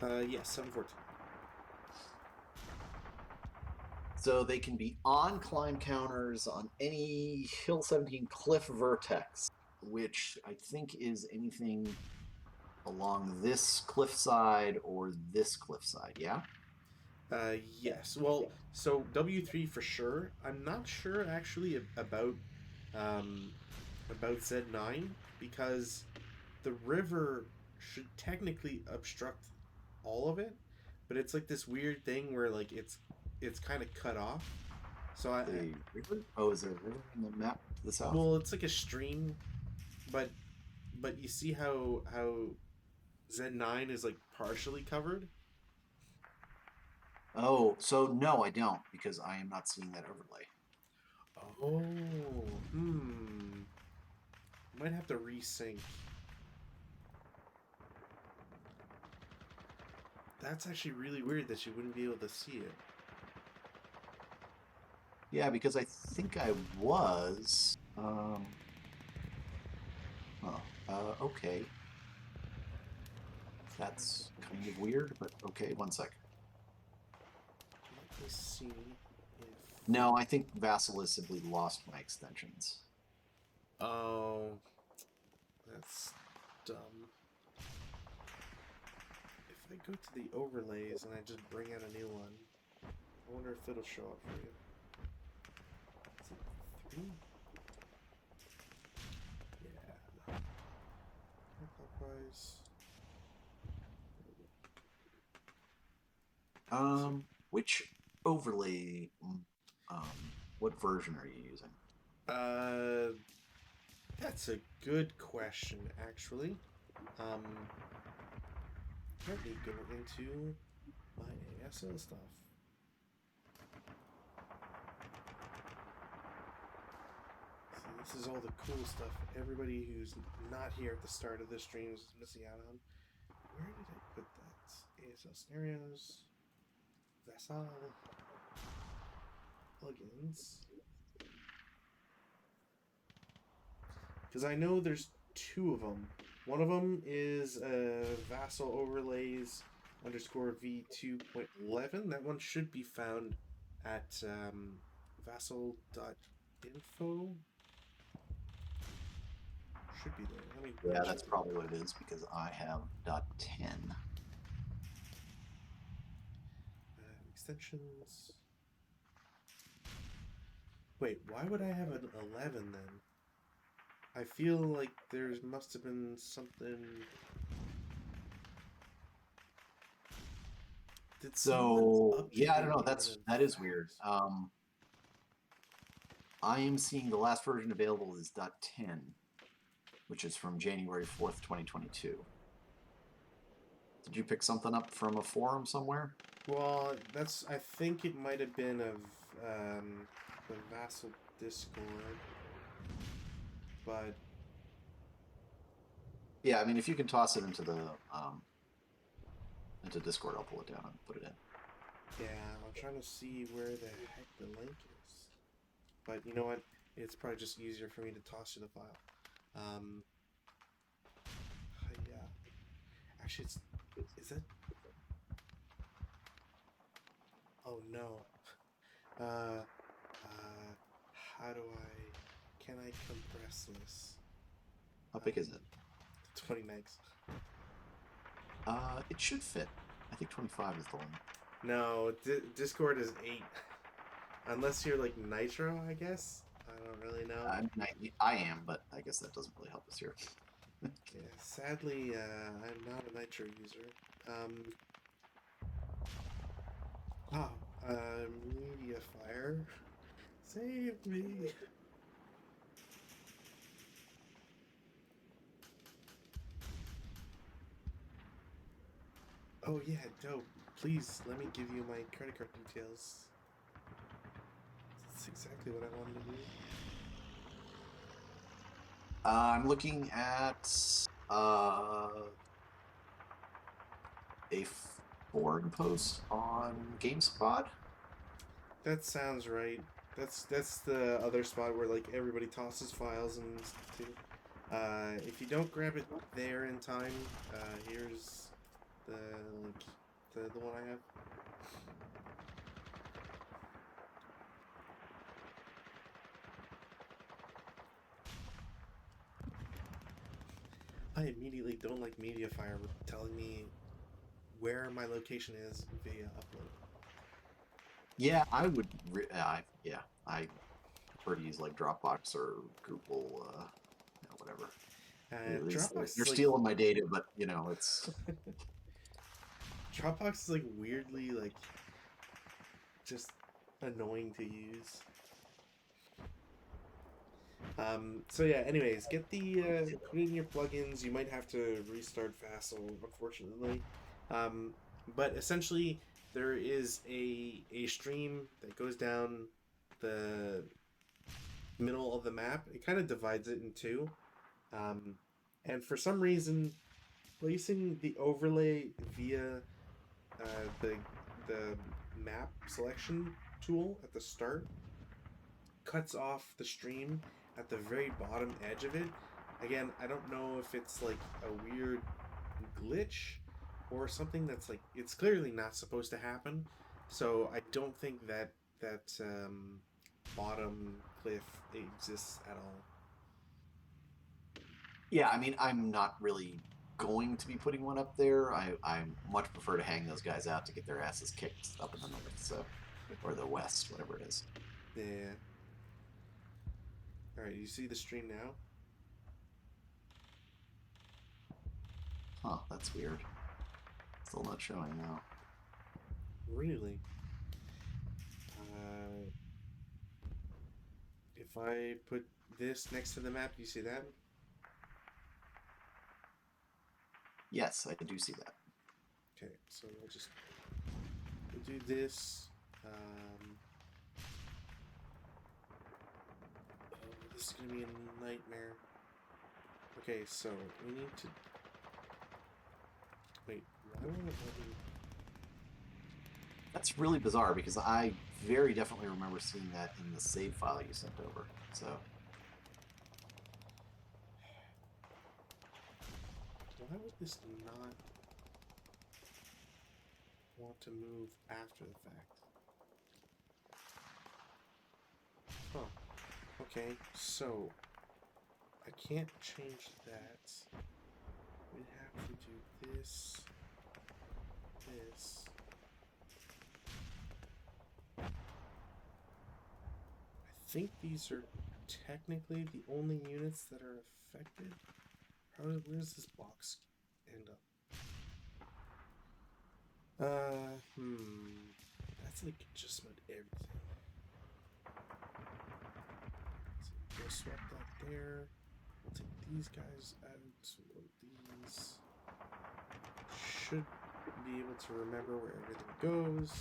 Yes, 714. So they can be on climb counters on any Hill 17 cliff vertex, which I think is anything along this cliffside or this cliffside, yeah? Yes. Well, so W3 for sure. I'm not sure actually um, about Z9 because the river should technically obstruct all of it, but it's like this weird thing where like it's kind of cut off. So The river? Oh, is there a river in the map to the south? well, it's like a stream, but you see how Z9 is like partially covered. Oh, so no, I don't, because I am not seeing that overlay. Oh, hmm. Might have to resync. That's actually really weird that you wouldn't be able to see it. Yeah, because I think I was. Oh, okay. That's kind of weird, but okay, one sec. Let me see if. No, I think Vassal has simply lost my extensions. Oh, that's dumb. If I go to the overlays and I just bring out a new one, I wonder if it'll show up for you. Is it 3? Yeah. Clockwise. So, Which overlay? What version are you using? uh, that's a good question, actually. Um, Let me go into my ASL stuff. See, this is all the cool stuff everybody who's not here at the start of this stream is missing out on. Where did I put that? ASL scenarios, Vassal, plugins. Because I know there's two of them. One of them is Vassal overlays underscore v2.11. That one should be found at vassal.info. Should be there. Let me Yeah, check that's it. probably what it is because I have .10. Extensions. Wait, why would I have an 11 then? I feel like there must have been something. Did someone So yeah, update I don't it know. in That is weird. advance? I am seeing the last version available is .10, which is from January 4th, 2022. Did you pick something up from a forum somewhere? Well, that's. I think it might have been of the Vassal Discord, but Yeah, I mean, if you can toss it into the into Discord, I'll pull it down and put it in. yeah, I'm trying to see where the heck the link is. But you know what? It's probably just easier for me to toss you the file. Um, yeah. Actually, it's. Is it? Oh no. Uh, how do I? Can I compress this? How big is it? 20 megs. It should fit. I think 25 is the limit. No, Discord is 8. Unless you're like Nitro, I guess. I don't really know. I am, but I guess that doesn't really help us here. Yeah, sadly, I'm not a Nitro user. Um, wow, Media Fire, save me. Oh yeah, dope. Please let me give you my credit card details. That's exactly what I wanted to do. I'm looking at a forum post on GameSpot. That sounds right. That's the other spot where like everybody tosses files and stuff too. If you don't grab it there in time, here's the link. the one I have. I immediately don't like Mediafire telling me where my location is via upload. Yeah, I would. Yeah, I prefer to use like Dropbox or Google, whatever. Dropbox They're is like stealing my data, but you know it's. Dropbox is like weirdly like just annoying to use. So yeah, anyways, get the put in your plugins. You might have to restart Vassal, unfortunately. But essentially there is a stream that goes down the middle of the map. It kind of divides it in two. And for some reason, placing the overlay via the map selection tool at the start cuts off the stream at the very bottom edge of it. Again, I don't know if it's like a weird glitch or something that's like it's clearly not supposed to happen. So I don't think that bottom cliff exists at all. Yeah, I mean, I'm not really going to be putting one up there. I much prefer to hang those guys out to get their asses kicked up in the north, so or the west, whatever it is. Yeah. All right, you see the stream now? Huh, that's weird. Still not showing now. Really? If I put this next to the map, you see that? Yes, I do see that. Okay, so we'll do this. Oh, this is gonna be a nightmare. Okay, so we need to wait. Why won't it let me? That's really bizarre because I very definitely remember seeing that in the save file you sent over. So Why would this not want to move after the fact? Huh. Okay, so I can't change that. We have to do this, this. I think these are technically the only units that are affected. Where does this box end up? That's like just about everything. So we'll swap that there. We'll take these guys out. These should be able to remember where everything goes.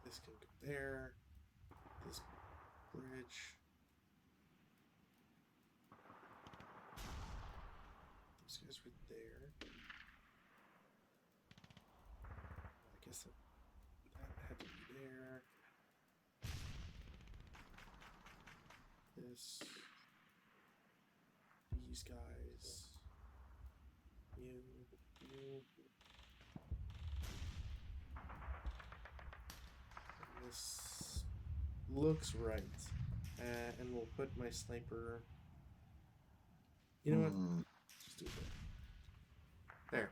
This can go there. This bridge. Those guys were there. I guess that had to be there. This. These guys. You. And this looks right. And we'll put my sniper. You know what? Just do it there. There.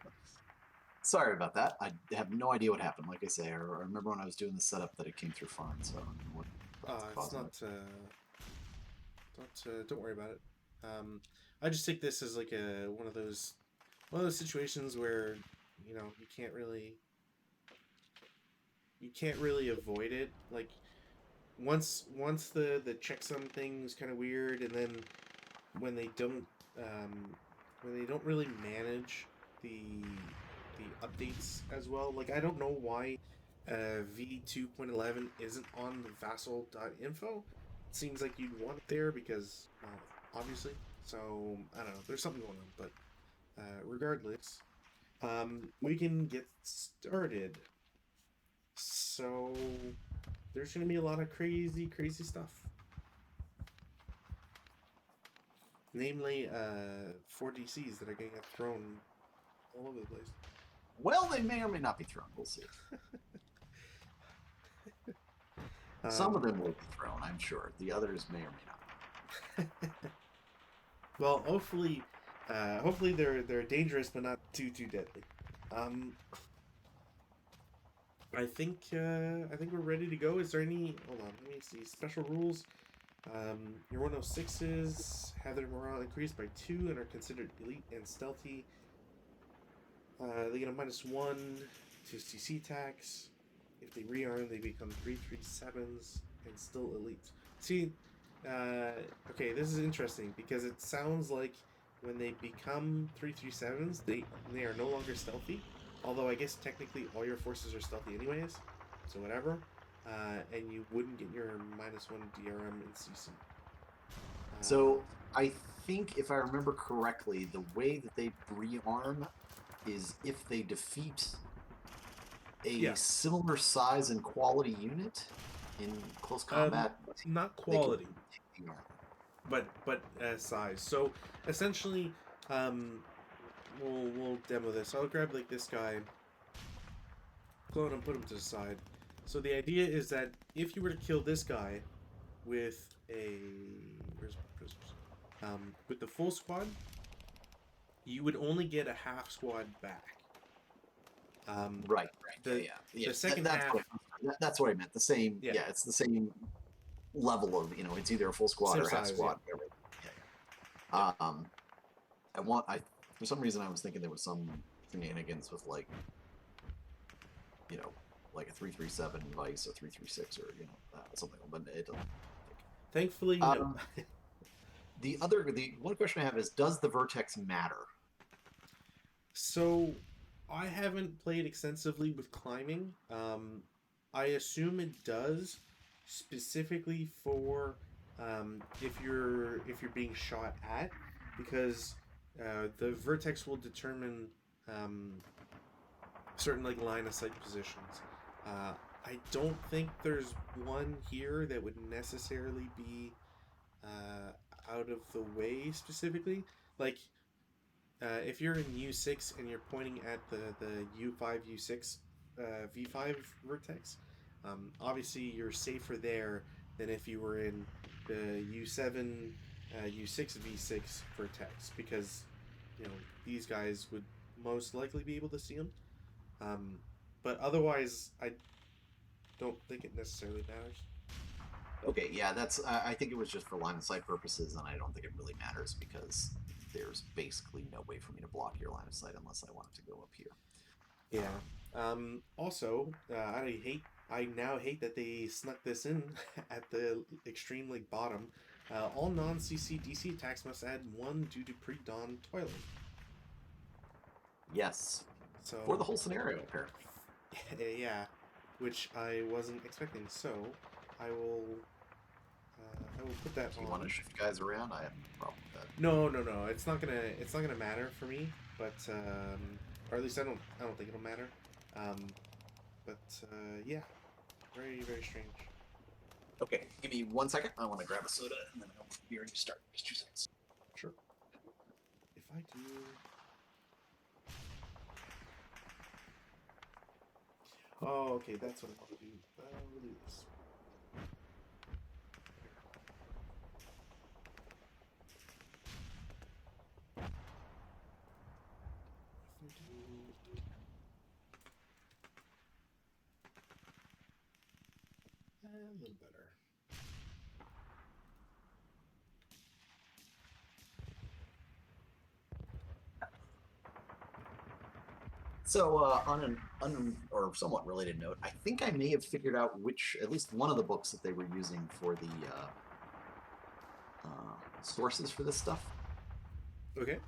sorry about that. I have no idea what happened. Like I say, I remember when I was doing the setup that it came through fine. So I don't know what It's not. Don't worry about it. I just take this as like one of those situations where you know you can't really avoid it. Like once the checksum thing was kind of weird, and then when they don't really manage the updates as well. Like I don't know why V2.11 isn't on the vassal.info. It seems like you'd want it there because, well, obviously. So I don't know. There's something going on, but regardless, we can get started. So there's going to be a lot of crazy stuff. Namely, 4 DCs that are going to get thrown all over the place. Well, they may or may not be thrown. We'll see. Some of them will be thrown, I'm sure. The others may or may not. Well, hopefully, they're dangerous but not too deadly. I think we're ready to go. Is there any? Hold on, let me see. Special rules. Your 106s have their morale increased by 2 and are considered elite and stealthy. They get a -1 to CC tax. If they rearm, they become 337s and still elite. See, okay, this is interesting because it sounds like when they become 337s, they are no longer stealthy. Although I guess technically all your forces are stealthy anyways, so whatever. And you wouldn't get your -1 DRM in CC. So I think, if I remember correctly, the way that they rearm is if they defeat a similar size and quality unit in close combat. Not quality, but size. So essentially, we'll demo this. I'll grab like this guy, clone him, put him to the side. So the idea is that if you were to kill this guy with a with the full squad, you would only get a half squad back. Right. The second half. That's what I meant. The same. Yeah, it's the same level of, it's either a full squad or half squad. Yeah. For some reason I was thinking there was some shenanigans with like a 337 Vice or 336 or something, but it doesn't. Thankfully, no. The one question I have is, does the Vertex matter? So, I haven't played extensively with climbing. I assume it does, specifically for if you're being shot at, because the Vertex will determine certain like line of sight positions. I don't think there's one here that would necessarily be out of the way specifically. Like, if you're in U6 and you're pointing at the U5, U6, V5 Vertex, obviously you're safer there than if you were in the U7, U6, V6 Vertex, because these guys would most likely be able to see them. But otherwise, I don't think it necessarily matters. Okay, yeah, I think it was just for line of sight purposes, and I don't think it really matters because there's basically no way for me to block your line of sight unless I wanted to go up here. Yeah. Also, I now hate that they snuck this in at the extreme like bottom. All non-CC DC attacks must add 1 due to pre-dawn twilight. Yes. So for the whole scenario, apparently. Yeah, which I wasn't expecting. So I will put that on. Do you want to shift guys around? I have no problem with that. No. It's not gonna matter for me, but or at least I don't think it'll matter. Yeah, very, very strange. Okay, give me 1 second. I want to grab a soda and then I'll be ready to start. Just 2 seconds. Sure. If I do. Oh, okay, that's what I want to do. We'll do this. A little better. So, on an or somewhat related note, I think I may have figured out at least one of the books that they were using for the sources for this stuff. Okay.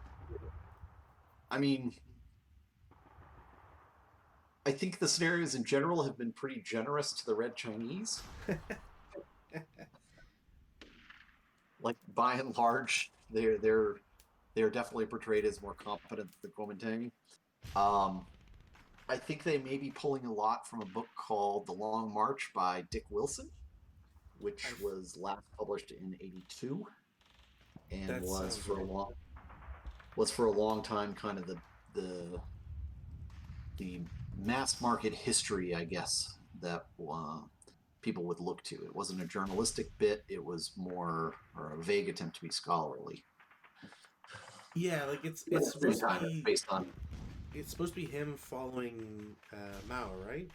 I mean, I think the scenarios in general have been pretty generous to the Red Chinese. Like, by and large, they're definitely portrayed as more competent than the Kuomintang. I think they may be pulling a lot from a book called The Long March by Dick Wilson, which was last published in '82, and was for a long time kind of the the mass market history, I guess, that people would look to. It wasn't a journalistic bit; it was more or a vague attempt to be scholarly. Yeah, like it's At it's the same supposed to time, it's be based on. it's supposed to be him following Mao, right?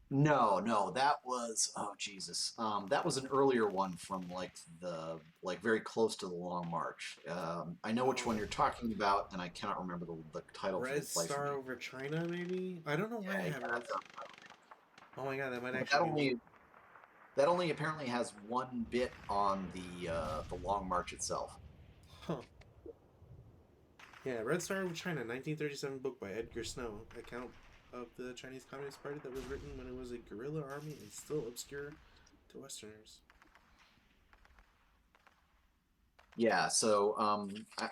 No, no, that was oh Jesus. That was an earlier one from like very close to the Long March. I know which one Oh, you're talking about, and I cannot remember the title for the Red life of Star me. over China, maybe. I don't know why I Yeah, have yeah, Red. Oh my god, that might but actually be one. that only apparently has one bit on the Long March itself. Huh. Yeah, Red Star over China, 1937 book by Edgar Snow, account of the Chinese Communist Party that was written when it was a guerrilla army and still obscure to Westerners. Yeah, so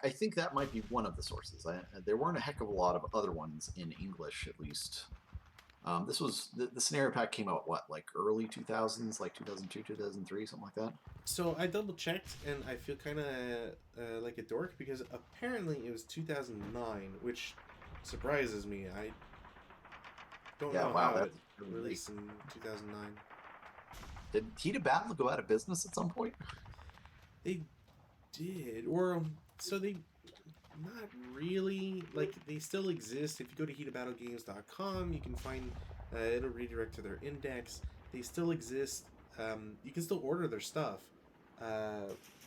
I think that might be one of the sources. There weren't a heck of a lot of other ones in English, at least. This was the scenario pack came out what like early 2000s, like 2002, 2003, something like that. So I double checked, and I feel kind of like a dork because apparently it was 2009, which surprises me. I don't Yeah, know wow, how it that's really late. released in 2009. Did Heat of Battle go out of business at some point? They did, or so they not really. Like they still exist. If you go to heatofbattlegames.com, you can find it'll redirect to their index. They still exist. You can still order their stuff,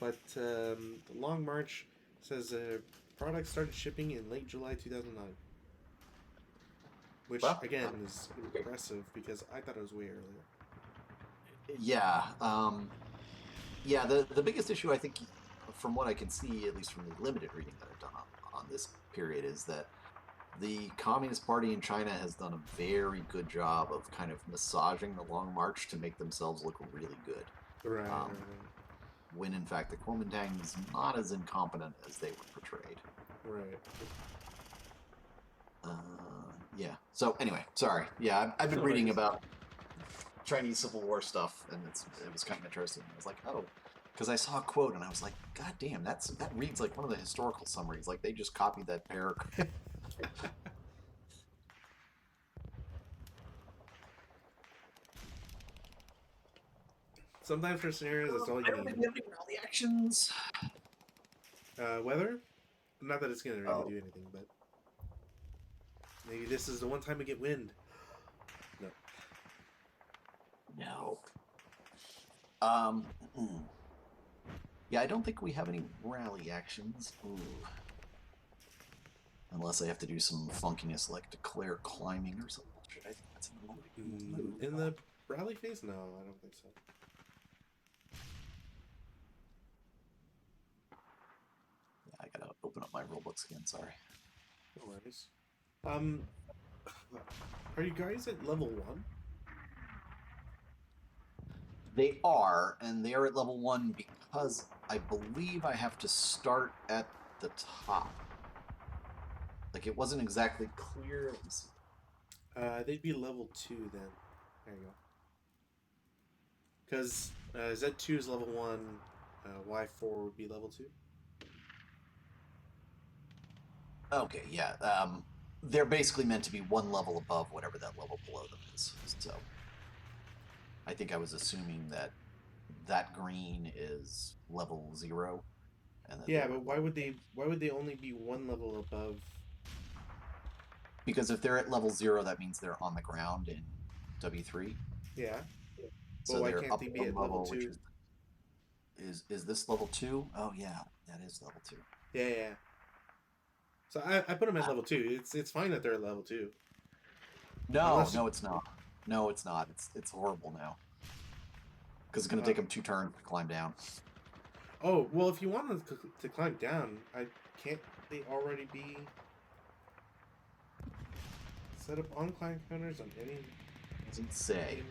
but the Long March says product started shipping in late July 2009, which Well, again is impressive because I thought it was way earlier. yeah, yeah. The biggest issue I think, from what I can see, at least from the limited reading that I've done on this period, is that the Communist Party in China has done a very good job of kind of massaging the Long March to make themselves look really good. Right, right, Um, when in fact the Kuomintang is not as incompetent as they were portrayed. right, right. Uh, yeah. So anyway, sorry. Yeah, I've been No reading worries. about Chinese Civil War stuff, and it was kind of interesting. I was like, oh, because I saw a quote, and I was like, God damn, that reads like one of the historical summaries. Like they just copied that paragraph. Sometimes for scenarios, that's all you I don't need. think we have any rally actions. Weather, not that it's gonna really Oh do anything, but maybe this is the one time we get wind. No. no. Um. Yeah, I don't think we have any rally actions. Ooh. Unless I have to do some funkiness like declare climbing or something. I think that's in the move. In the rally phase? No, I don't think so. Yeah, I gotta open up my rulebooks again. Sorry. No worries. Um, are you guys at level 1? They are, and they are at level 1 because I believe I have to start at the top. Like it wasn't exactly clear. Let me see. They'd be level 2 then. There you go. Because Z2 is level 1, Y4 would be level 2. Okay, yeah. They're basically meant to be one level above whatever that level below them is. So I think I was assuming that that green is level 0, and that they Yeah, were but why would they only be one level above? because if they're at level 0, that means they're on the ground in W3. Yeah. But So why they're can't up they be one at level level, which 2? is this level 2? Oh yeah, that is level 2. Yeah, yeah. So I put them at level 2. It's fine that they're at level 2. No, Unless you, no, it's not. No, it's not. It's horrible now because it's going to uh, take them 2 turns to climb down. oh, well, if you want them to climb down, I can't they already be set up on climb counters on any Doesn't say. game?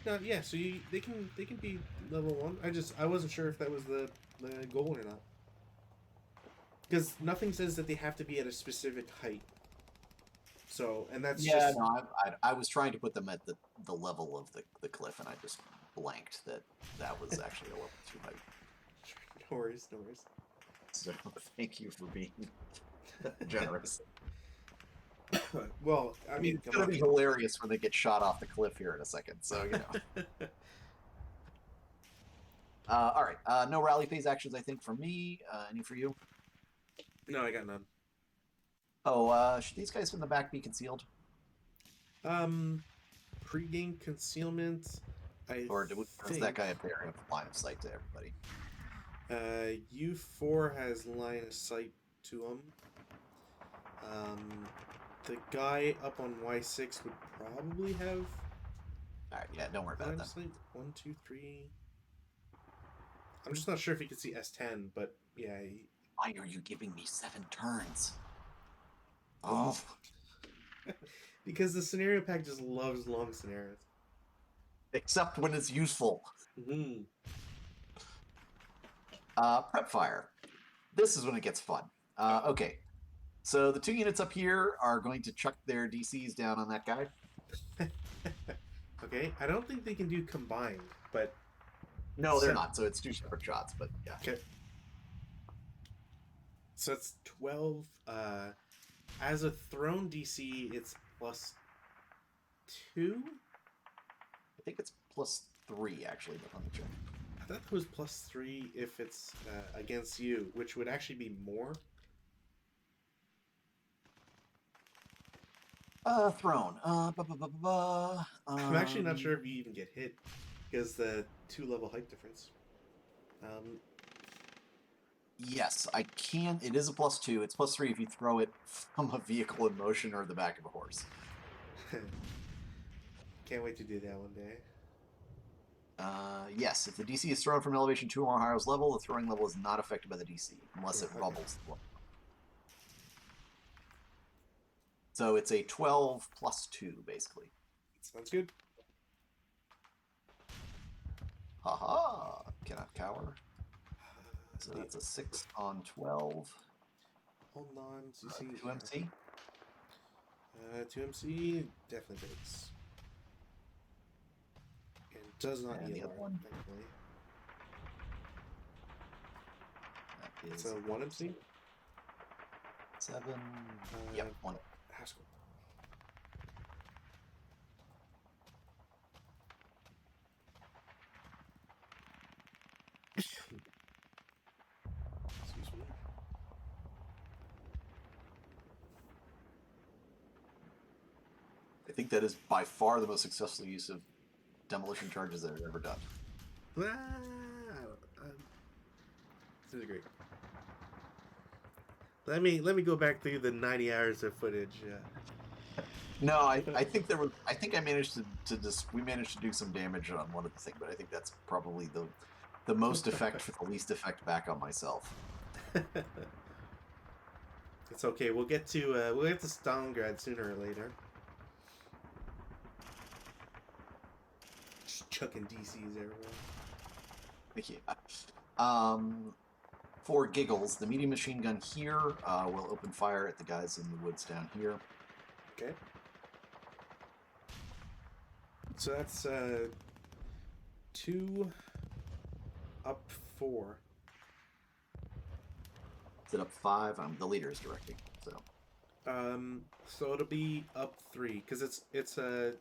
No, yeah. So they can be level 1. I wasn't sure if that was the goal or not. Because nothing says that they have to be at a specific height. So, and that's Yeah, just no, I was trying to put them at the level of the cliff, and I just blanked that was actually a level 2 height. no worries, no worries. So thank you for being generous. Well, I I mean, mean, it's come gonna on. be hilarious when they get shot off the cliff here in a second. So you know. All right. No rally phase actions, I think, for me. Any for you? No, I got none. Oh, should these guys from the back be concealed, Pre-game concealment. I or does that think guy up there have line of sight to everybody? U4 has line of sight to him. The guy up on Y6 would probably have All right. Yeah. Don't worry about line it of then. sight. 1, 2, 3. I'm just not sure if he could see S10, but yeah. Why are you giving me 7 turns? Um, Oh, because the scenario pack just loves long scenarios. except when it's useful. Mm-hmm. Prep fire. This is when it gets fun. Okay. So the 2 units up here are going to chuck their DCs down on that guy. Okay, I don't think they can do combined, but No, they're not. So it's 2 separate shots, but yeah. okay. So it's 12. As a thrown DC, it's +2. I think it's +3 actually, but let me check. I thought it was +3 if it's against you, which would actually be more. Thrown. I'm actually not sure if you even get hit because the 2-level height difference. Yes, I can. It is a +2. It's +3 if you throw it from a vehicle in motion or the back of a horse. Can't wait to do that one day. Yes, if the DC is thrown from elevation 2 or more higher level, the throwing level is not affected by the DC unless it bubbles the level. So it's a 12 +2 basically. Sounds good. Haha! Cannot cower. So that's a 6 on 12. Hold on, CC. 2MC. 2MC definitely breaks. And does not And need the other one? thankfully. That is It's a 1MC. 7. Yep, 1. Haskell. Excuse me. I think that is by far the most successful use of demolition charges that I've ever done. This is great. Let me go back through the 90 hours of footage. No, I think there was. I think I managed to just. We managed to do some damage on one of the things, but I think that's probably the most effect for the least effect back on myself. It's okay. We'll get to Stalingrad sooner or later. Just chucking DCs everywhere. Thank you. For giggles, the medium machine gun here will open fire at the guys in the woods down here. Okay. So that's 2 up 4. Is it up 5? The leader is directing. So it'll be up 3 because it's a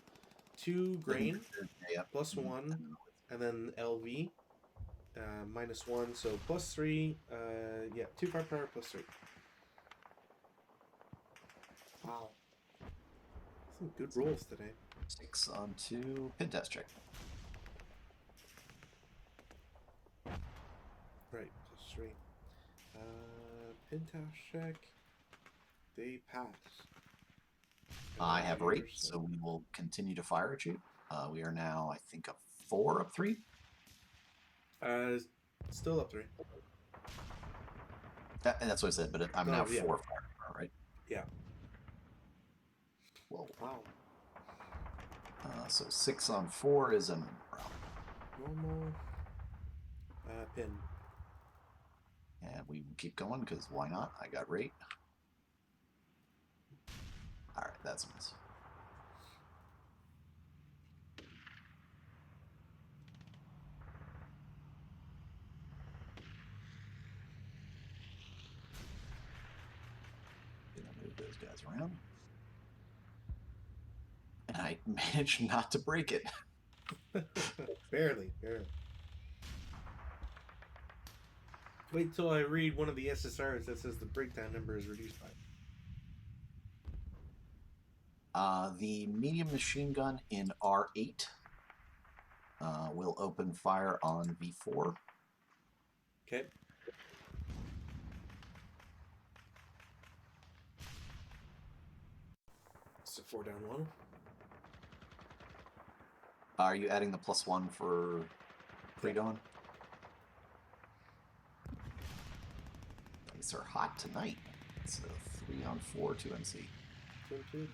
2 grain Yep. +1 and then LV -1, so +3. Yeah, 2 firepower +3. Wow, some good rolls today. 6 on 2. Pin test check. Right, +3. Pintash check. They pass. I have rate, so we will continue to fire at you. We are now, I think, up 4 up 3. Still up 3. And that's what I said, but I'm now 4 fire, right? Yeah. Whoa. Wow. So 6 on 4 is a Normal. Pin. And we keep going because why not? I got rate. All right, that's a miss. Gonna move those guys around. I managed not to break it. Barely, barely. Wait till I read one of the SSRs that says the breakdown number is reduced by. The medium machine gun in R8 will open fire on V4. Okay. So 4 down 1. Are you adding the +1 for pre-dawn? These are hot tonight. It's a 3 on 4 to NC. Too big.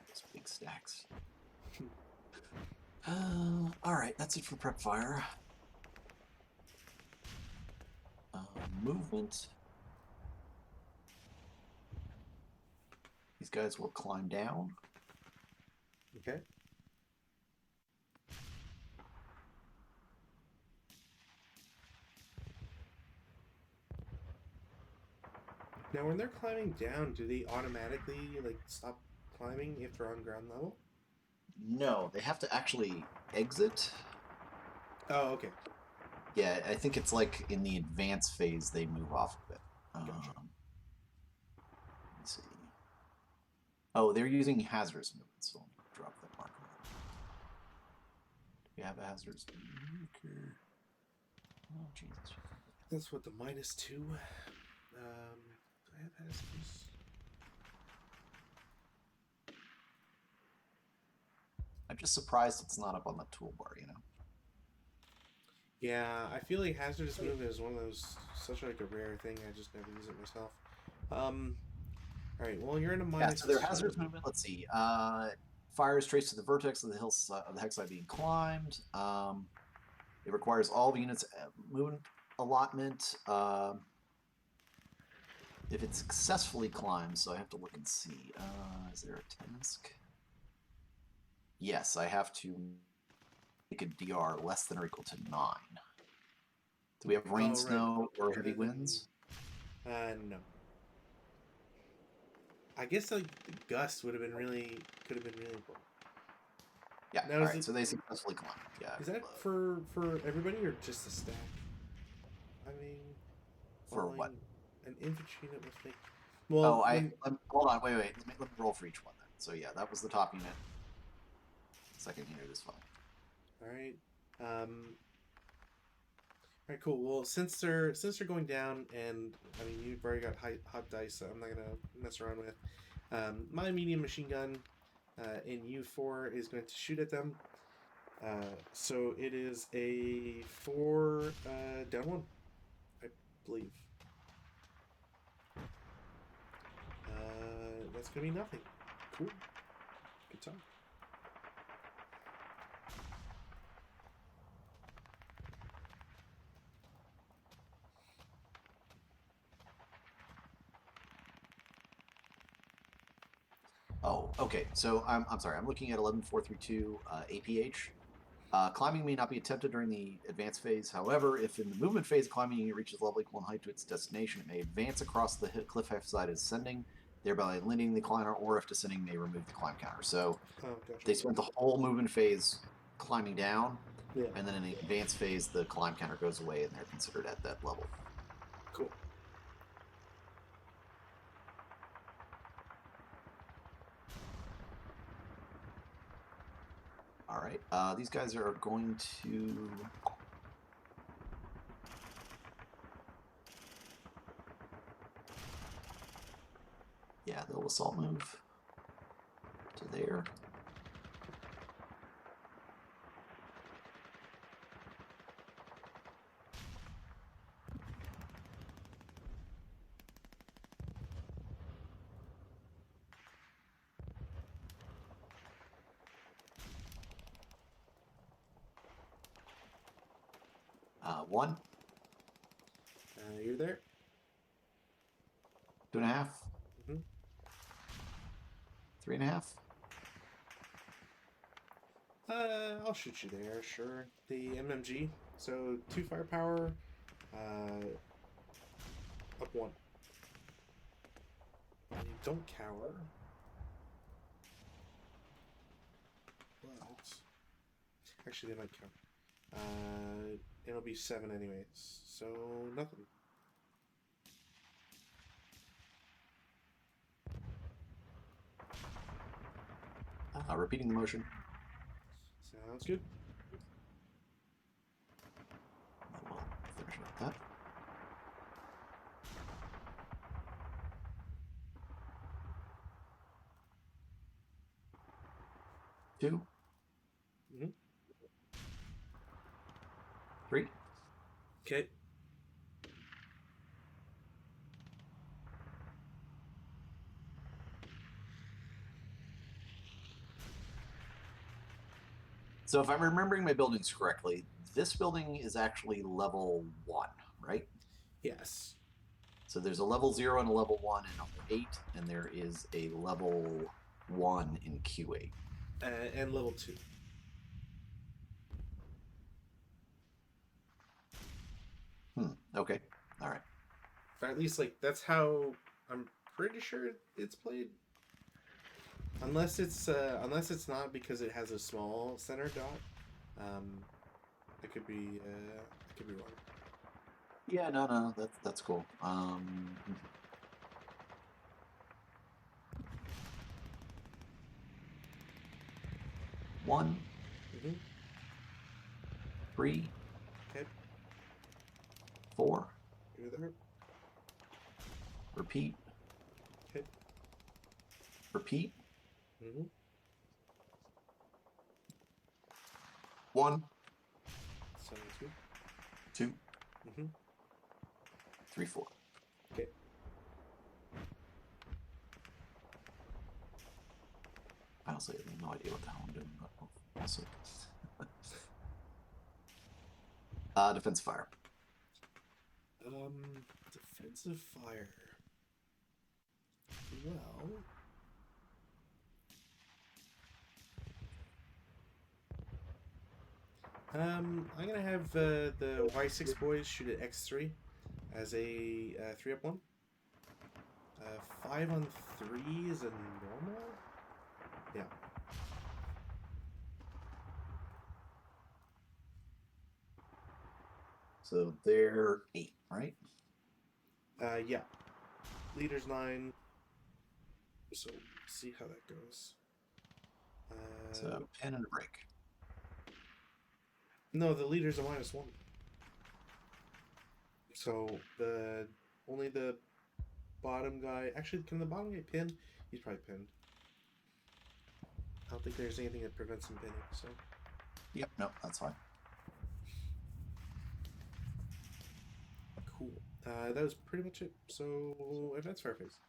Those big stacks. All right, that's it for prep fire. Movement. These guys will climb down. Okay. Now, when they're climbing down, do they automatically like stop climbing if they're on ground level? No, they have to actually exit. Oh, okay. Yeah, I think it's like in the advanced phase they move off of it. Gotcha. Let's see. Oh, they're using hazardous movement, so let me drop that marker. Do we have a hazardous marker? Oh, Jesus. That's what the -2. Do I have hazards? I'm just surprised it's not up on the toolbar, you know? Yeah, I feel like hazardous movement is one of those such like a rare thing. I just never use it myself. All right. Well, you're in a -2. Yeah, so their hazardous movement, let's see. Fires trace to the vertex of the hill of the hex side being climbed. It requires all the units movement allotment. If it successfully climbs, so I have to look and see. Is there a task? Yes, I have to make a DR less than or equal to 9. Do we have rain, snow, or heavy winds? No. I guess like the gust would have been really could have been really important. Yeah. Now, all right. So they successfully climbed. Yeah. Is that for everybody or just a stack? I mean, for what? An infantry unit must make. Well, oh, hold on. Wait. Let me roll for each one then. So yeah, that was the top unit. Second unit is fine. All right. All right, cool. Well, since they're going down, and I mean you've already got hot dice, so I'm not gonna mess around with. My medium machine gun in U4 is going to shoot at them. So it is a 4 down 1, I believe. That's gonna be nothing. Cool. Good time. Oh, okay. So I'm sorry. I'm looking at 11432 APH. Climbing may not be attempted during the advance phase. However, if in the movement phase climbing unit reaches level equal in height to its destination, it may advance across the cliff half side as ascending, thereby limiting the climber, or if descending, may remove the climb counter. So Gotcha. they spent the whole movement phase climbing down, Yeah. and then in the advance phase, the climb counter goes away, and they're considered at that level. Cool. All right. These guys are going to. Yeah, they'll assault move to there. One. You're there. 2.5. Mm-hmm. 3.5. I'll shoot you there, sure. The MMG. So 2 firepower. Up 1. And you don't cower. But actually, they might cower. It'll be 7 anyways. So nothing. Repeating the motion. Sounds good. We'll finish with that. Two. Mm-hmm. 3. Okay. So if I'm remembering my buildings correctly, this building is actually level 1, right? Yes. So there's a level 0 and a level 1 in 8, and there is a level 1 in Q8. And level 2. Okay. All right. Or at least, like, that's how I'm pretty sure it's played. Unless it's not because it has a small center dot. I could be wrong. Yeah, no, that's cool. 1, Mm-hmm. 3, Okay. 4. You're there. Repeat. Okay. Repeat. Mm-hmm. 1, Sounds good. 2, Mm-hmm. 3, 4. Okay. Honestly, I have no idea what the hell I'm doing, but we'll see. Defensive fire. Defensive fire. Well, I'm gonna have the Y6 boys shoot at X3 as a 3-up 1. 5 on 3 is a normal. Yeah. So they're 8, right? Yeah. Leader's 9. So see how that goes. So pen and a break. No, the leader's a -1. So only the bottom guy. Actually, can the bottom guy pin? He's probably pinned. I don't think there's anything that prevents him pinning. So. Yep. No, that's fine. Cool. That was pretty much it. So advance fireface.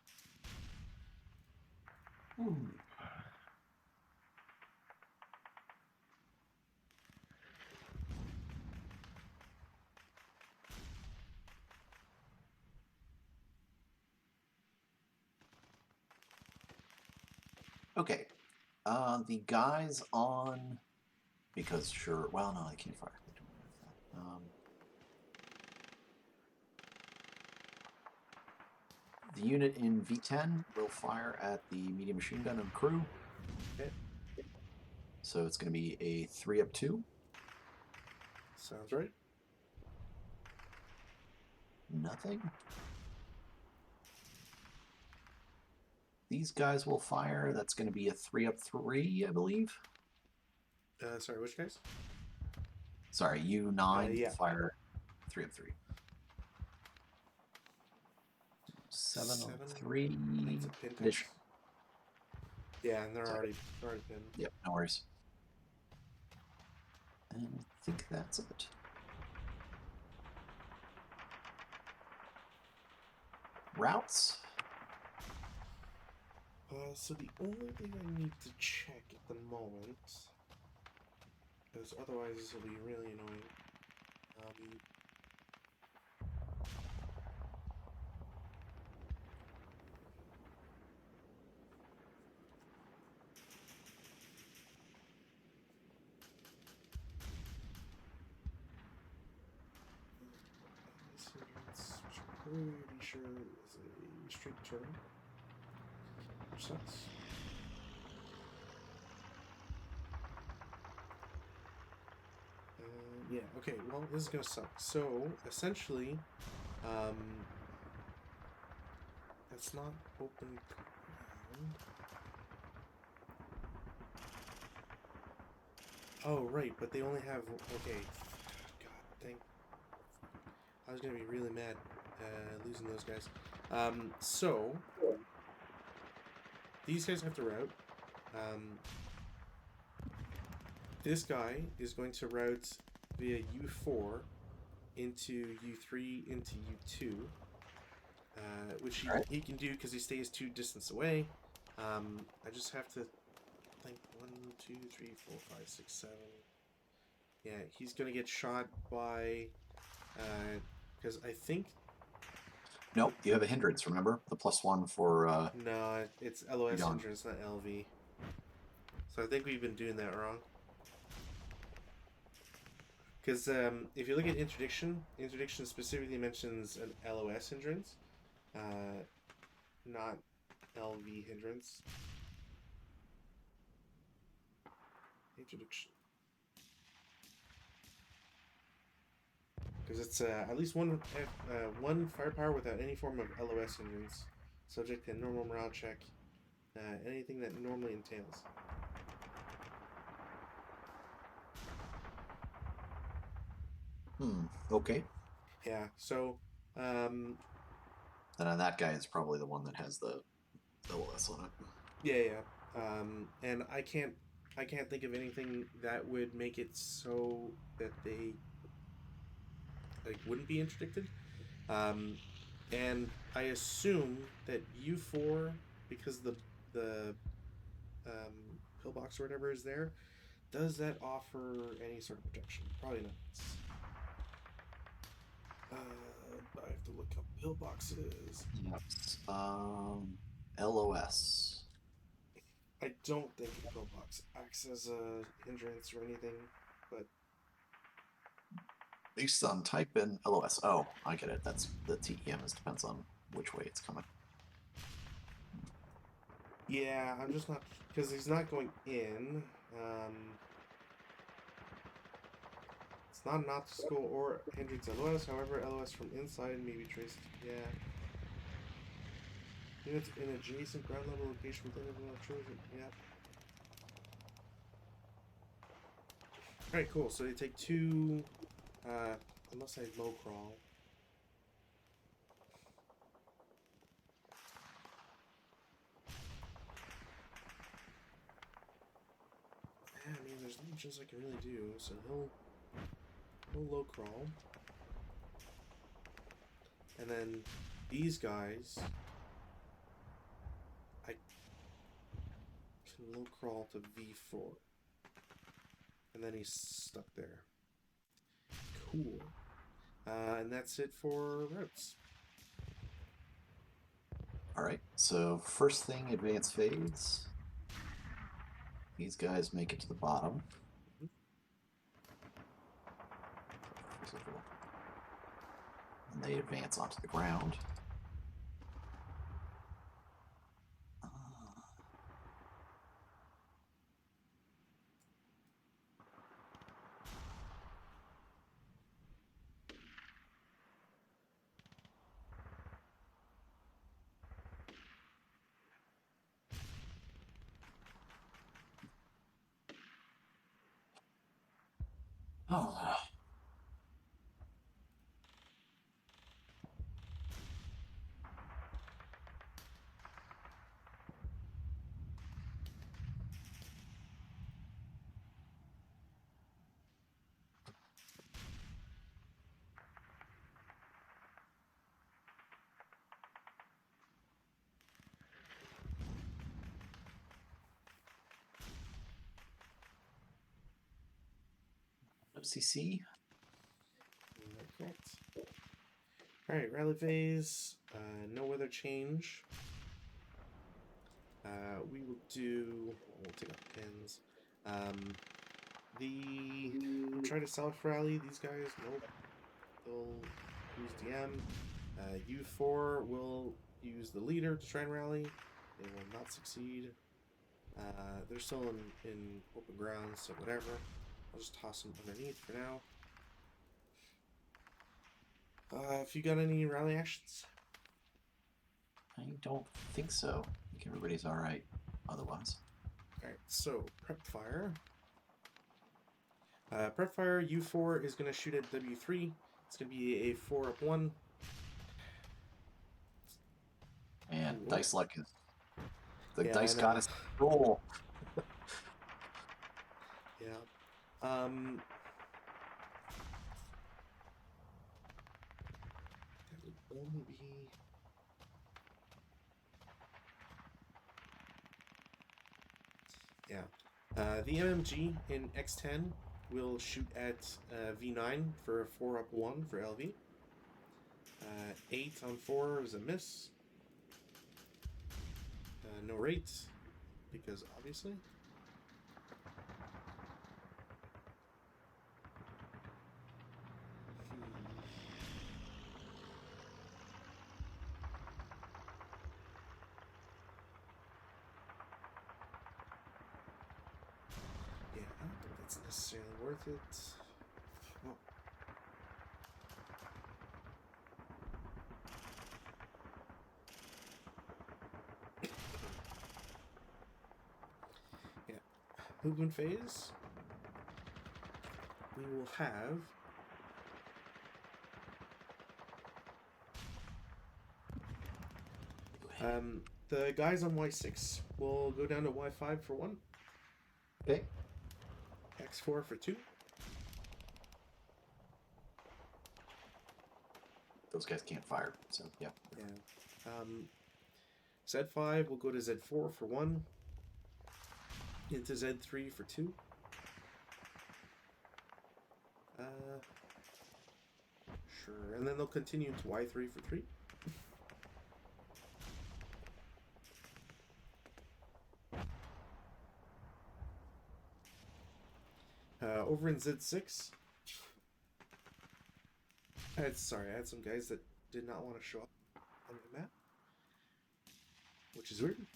Okay. The guys on, because sure, well, no, I can't fire. The unit in V10 will fire at the medium machine gun and crew. Okay. So it's going to be a 3-up 2. Sounds right. Nothing. These guys will fire. That's going to be a 3-up 3, I believe. Sorry, which guys? Sorry, U9 yeah. fire 3-up 3. 7 on 3. That's a pin Addition. Yeah, and they're already pinned. Yep, no worries. And I think that's it. Routes. So the only thing I need to check at the moment, because otherwise this will be really annoying. pretty sure is a straight turn. Which sucks. Yeah, okay, well, this is gonna suck. So, essentially, that's not open ground. Oh, right, but they only have... Okay. God, dang. I was gonna be really mad losing those guys. So... These guys have to route. This guy is going to route via U4 into U3 into U2. Which he can do because he stays 2 distance away. I just have to think 1, 2, 3, 4, 5, 6, 7. Yeah, he's gonna get shot by because I think Nope, you have a hindrance, remember? The +1 for no, it's LOS Udon. hindrance, not LV. So I think we've been doing that wrong. Because if you look at interdiction specifically mentions an LOS hindrance, not LV hindrance. Interdiction. Because it's at least one firepower without any form of LOS hindrance, subject to normal morale check, anything that normally entails. Okay. Yeah, so... And that guy is probably the one that has the LOS on it. Yeah. And I can't think of anything that would make it so that they wouldn't be interdicted. And I assume that U4, because the pillbox or whatever is there, does that offer any sort of protection? Probably not. I have to look up pillboxes. Yep. LOS. I don't think a pillbox acts as a hindrance or anything, but Based on type and LOS. Oh, I get it. That's the TEM. Depends on which way it's coming. yeah, I'm just not, because he's not going in. It's not an obstacle or hindrance LOS. However, LOS from inside may be traced. Yeah. Units in adjacent ground level location within the children. Yeah. Alright, cool. So they take 2. Unless I low crawl. Yeah, I mean, there's not much else I can really do. So he'll low crawl. And then these guys, I can low crawl to V4. And then he's stuck there. Cool. And that's it for routes. Alright, so first thing, advance phase. These guys make it to the bottom. And they advance onto the ground. Oh. FCC. Correct. Alright, rally phase. No weather change. We will do... We'll take out the pins. We'll try to self rally these guys. Nope. They'll use DM. U4 will use the leader to try and rally. They will not succeed. They're still in open ground, so whatever. I'll just toss them underneath for now. If you got any rally actions? I don't think so. I think everybody's all right otherwise. Alright, so prep fire. Prep fire, U4 is going to shoot at W3. It's going to be a 4-up-1. And Ooh. dice luck is... The Yeah, dice I know. goddess roll. Yeah. That would only be... Yeah. The MMG in X10 will shoot at V9 for a 4-up-1 for LV. 8 on 4 is a miss. No rates, because obviously. Yeah, I don't think that's necessarily worth it. Oh. Yeah. Movement phase. We will have the guys on Y6 will go down to Y5 for 1. Okay. X4 for 2. Those guys can't fire, so yeah. Yeah. Z5 will go to Z4 for 1. Into Z3 for 2. Sure. And then they'll continue into Y3 for 3. Over in Z6, I had some guys that did not want to show up on the map, which is weird.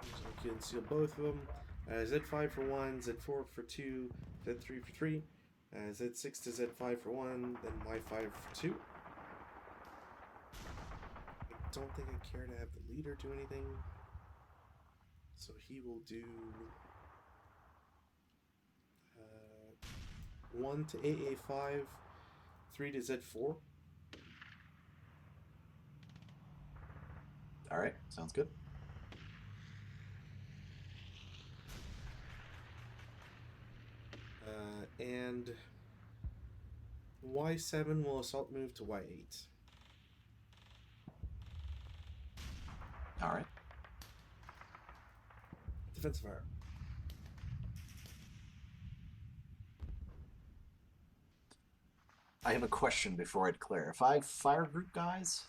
So I can seal both of them. Z5 for 1, Z4 for 2, Z3 for 3, Z6 to Z5 for 1, then Y5 for 2. I don't think I care to have the leader do anything, so he will do 1 to AA5, 3 to Z4. All right, sounds good. And Y7 will assault move to Y8. All right. Defensive fire. I have a question before I declare. If I fire group guys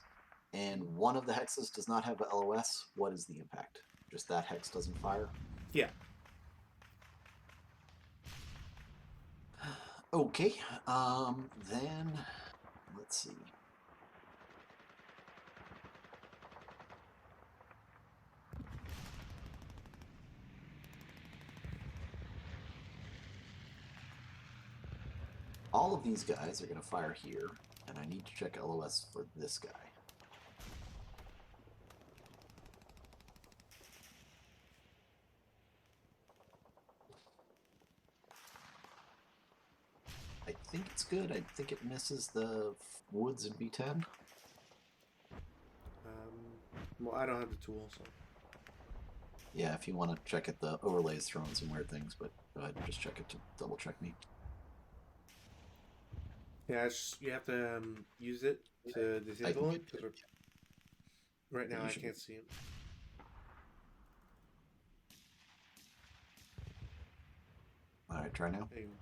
and one of the hexes does not have a LOS, what is the impact? Just that hex doesn't fire? Yeah. Okay. Then let's see. All of these guys are going to fire here, and I need to check LOS for this guy. I think it's good. I think it misses the woods in B10. Well, I don't have the tool, so. Yeah, if you want to check it, the overlay's throwing some weird things, but go ahead and just check it to double check me. Yeah, you have to use it to disable him. Right now, I can't see him. All right, try now. There you go.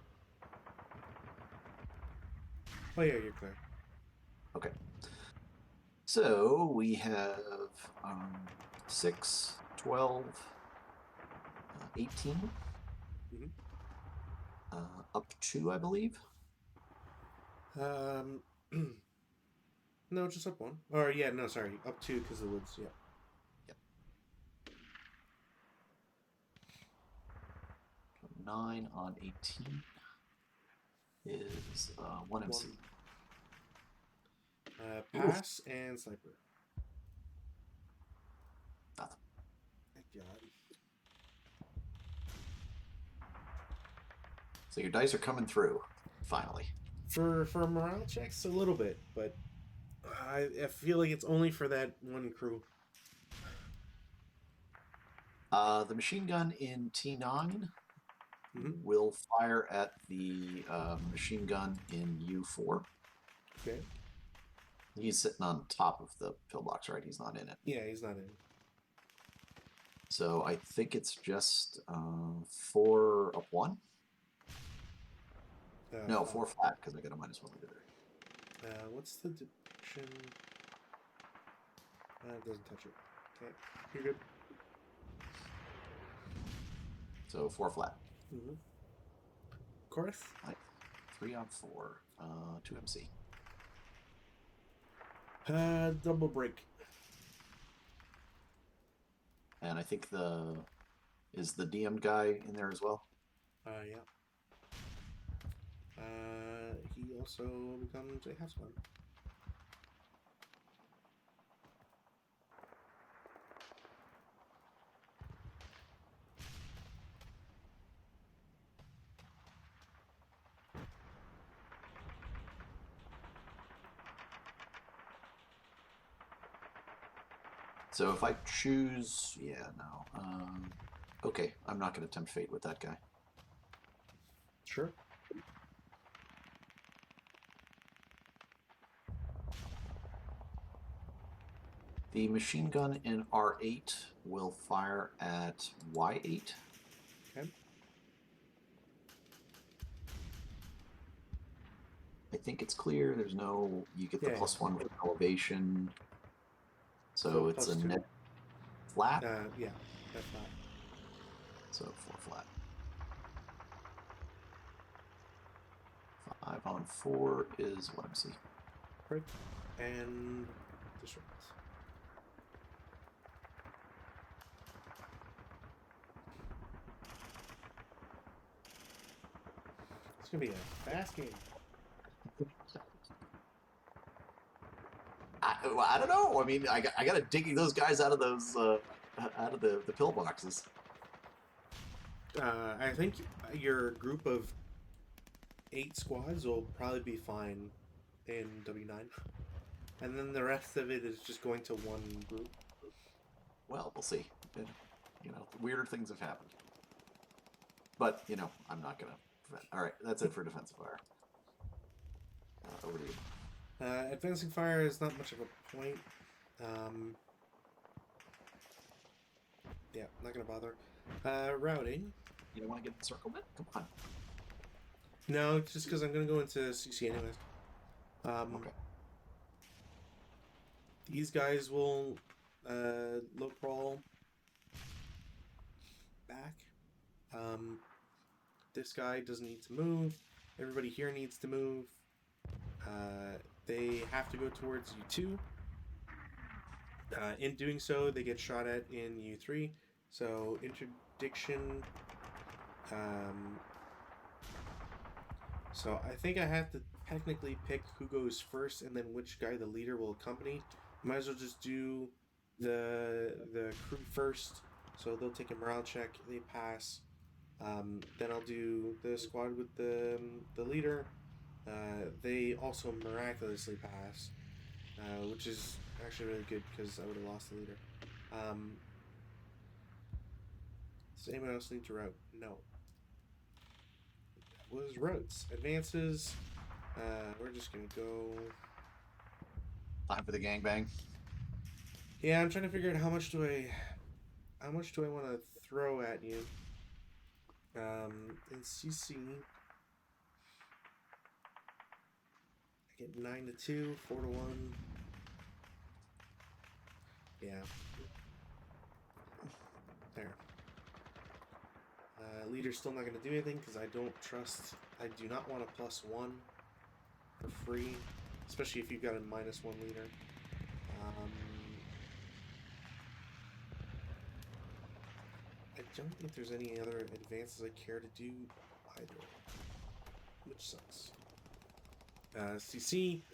Oh yeah, you're clear. Okay. So we have 6, 12, 18, up 2, I believe. Um, no, just up one. Or yeah, no, sorry, up two because of the woods. Yeah. Yep. 9 on 18 is 1 MC. One. Oof. Pass and sniper. Nothing. Thank God. So your dice are coming through, finally. For morale checks, a little bit, but I feel like it's only for that one crew. The machine gun in T9 will fire at the machine gun in U4. Okay. He's sitting on top of the pillbox, right? He's not in it. Yeah, he's not in. So I think it's just 4 up 1. No, 4 flat because I got a -1 leader. What's the deduction? It doesn't touch it. Okay, you're good. So 4 flat. Chorus? 3 on 4. 2 MC. Double break. And I think is the DM guy in there as well? Yeah. He also becomes a half squad. So if I choose, no. Okay, I'm not going to tempt fate with that guy. Sure. The machine gun in R8 will fire at Y8. Okay. I think it's clear. There's no, you get the +1 with elevation. So it's a net flat? Yeah, that's flat. So 4 flat. 5 on 4 is 1 MC. Right. And disrupt. It's gonna be a fast game. I don't know. I mean, I got to dig those guys out of those out of the pillboxes. I think your group of 8 squads will probably be fine in W9, and then the rest of it is just going to one group. Well, we'll see. You know, weirder things have happened. But you know, I'm not gonna prevent. All right, that's it for defensive fire. Over to you. Advancing fire is not much of a point. Yeah, not gonna bother. Routing. You don't want to get encirclement? Come on. No, just because I'm gonna go into CC anyways. Okay. These guys will low crawl back. This guy doesn't need to move. Everybody here needs to move. They have to go towards U2. In doing so, they get shot at in U3. So interdiction. So I think I have to technically pick who goes first and then which guy the leader will accompany. Might as well just do the crew first. So they'll take a morale check. They pass. Then I'll do the squad with the leader. They also miraculously pass, which is actually really good because I would have lost the leader. Does anyone else need to route? No. That was routes. Advances. We're just gonna go. Time for the gangbang. Yeah, I'm trying to figure out how much do I want to throw at you. In CC, I get 9-2, 4-1. Yeah. There. Leader's still not going to do anything because I do not want a +1. for free, especially if you've got a -1 leader. I don't think there's any other advances I care to do either, which sucks. CC,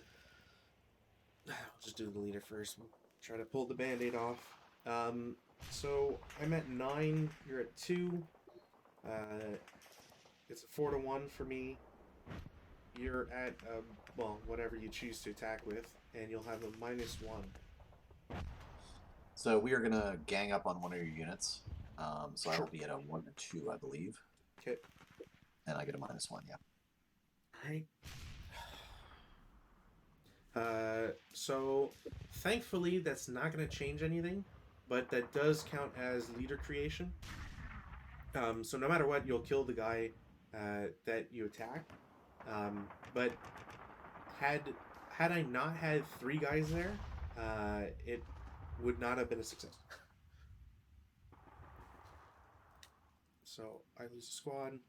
I'll just do the leader first. Try to pull the band-aid off. So I'm at 9, you're at 2. It's a 4-1 for me. You're at, well, whatever you choose to attack with, and you'll have a -1. So we are going to gang up on one of your units. So I Sure. will be at a 1 or 2, I believe. Okay. And I get a -1, yeah. Alright. So, thankfully, that's not going to change anything, but that does count as leader creation. So no matter what, you'll kill the guy that you attack. But had I not had 3 guys there, it would not have been a success. So I lose a squad.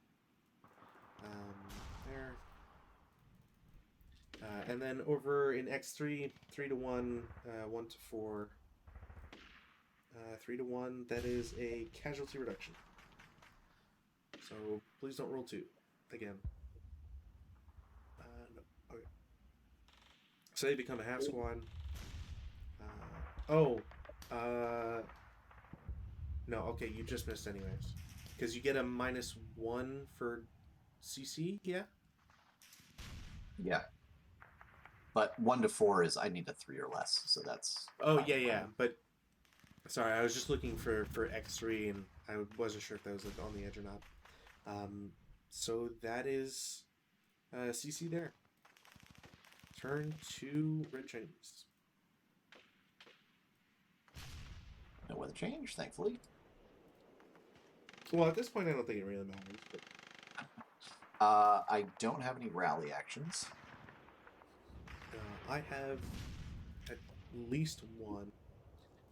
There. And then over in X3, 3-1, 1-4, 3-1. That is a casualty reduction. So please don't roll 2 again. No. Okay. So they become a half squad. No. Okay, you just missed anyways, because you get a -1 for CC. Yeah. Yeah. But 1 to 4 is I need a 3 or less, so that's. Oh yeah. But sorry, I was just looking for X3, and I wasn't sure if that was like on the edge or not. So that is CC there. Turn to Red Chinese. No weather change, thankfully. Well, at this point, I don't think it really matters. But... I don't have any rally actions. I have at least 1.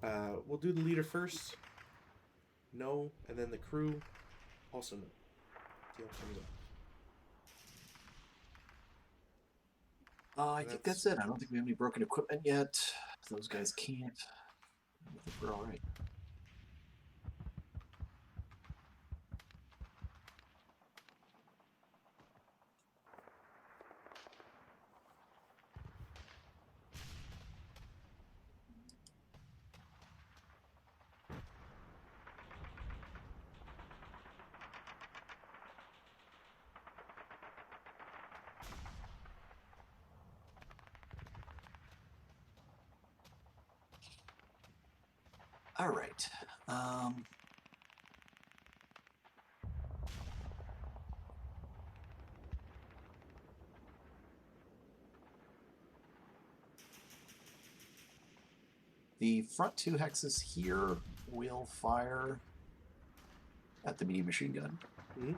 We'll do the leader first. No, and then the crew. Also no. Deal comes up. I think that's it. I don't think we have any broken equipment yet. Those guys can't. I think we're all right. All right. The front 2 hexes here will fire at the medium machine gun. Mm-hmm.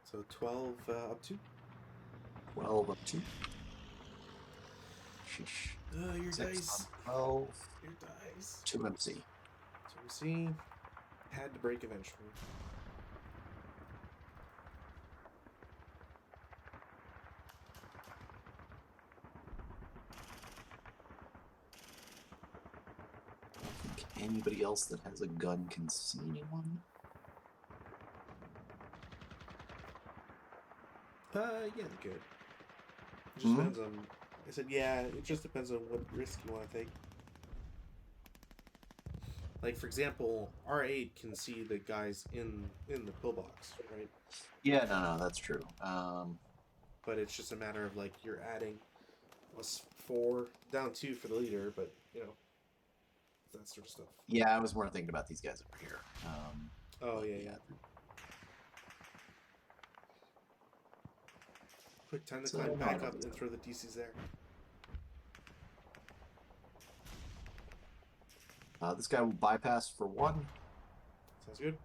So 12 up to? 12 up to. Sheesh. Your 6 dice. on 12. Your dice. 2 MC. 2 MC. Had to break eventually. I don't think anybody else that has a gun can see anyone. Yeah, they're good. It just depends on... I said, yeah, it just depends on what risk you want to take. Like, for example, R8 can see the guys in the pillbox, right? Yeah, no, that's true. But it's just a matter of, like, you're adding +4, down 2 for the leader, but, you know, that sort of stuff. Yeah, I was more thinking about these guys over here. Oh, yeah. Quick time to climb back up and throw the DCs there. This guy will bypass for 1. Sounds good.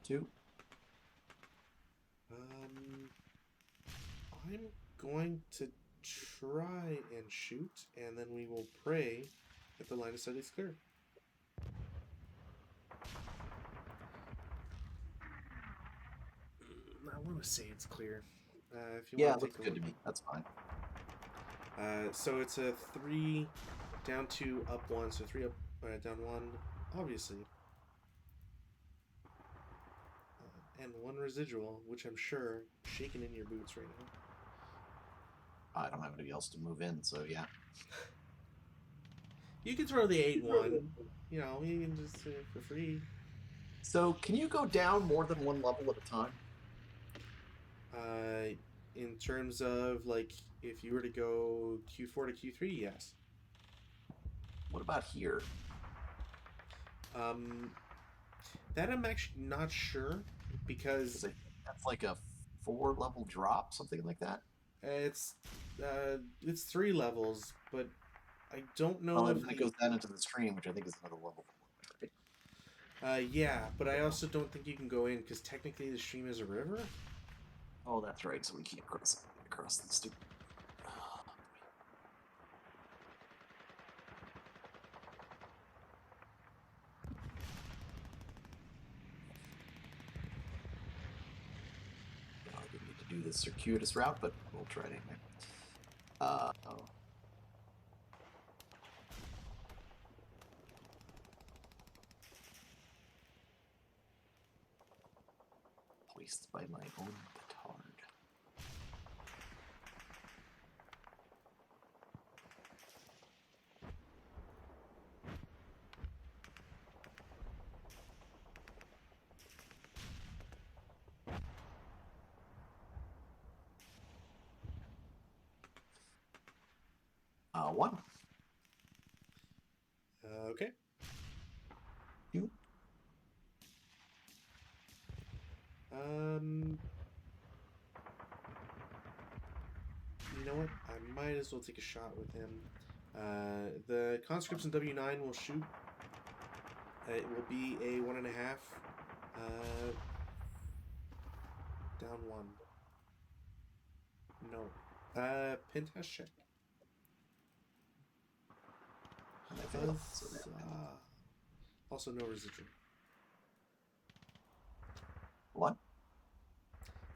2. I'm going to try and shoot, and then we will pray that the line of sight is clear. I want to say it's clear. If you Yeah, want it to looks take a good look. to me. That's fine. So it's a 3 down 2 up 1, so 3 up down 1, obviously. And 1 residual, which I'm sure shaking in your boots right now. I don't have anybody else to move in, so yeah. You can throw the 8-1. You know, you can just for free. So can you go down more than one level at a time? In terms of like if you were to go Q4 to Q3, yes. What about here? Um, that I'm actually not sure because That's like a 4-level drop, something like that. it's it's 3 levels, but I don't know Well, if and then it the goes down into the stream, which I think is another level. Right? yeah, but I also don't think you can go in because technically the stream is a river. Oh, that's right. So we can't cross the stupid. I didn't need to do this circuitous route, but we'll try it anyway. Oh. Placed by my own petard. One. Okay. 2. You know what? I might as well take a shot with him. The conscripts in W9 will shoot. It will be a 1.5. Down 1. No. Pintas check. And I failed. So Also no residual. 1.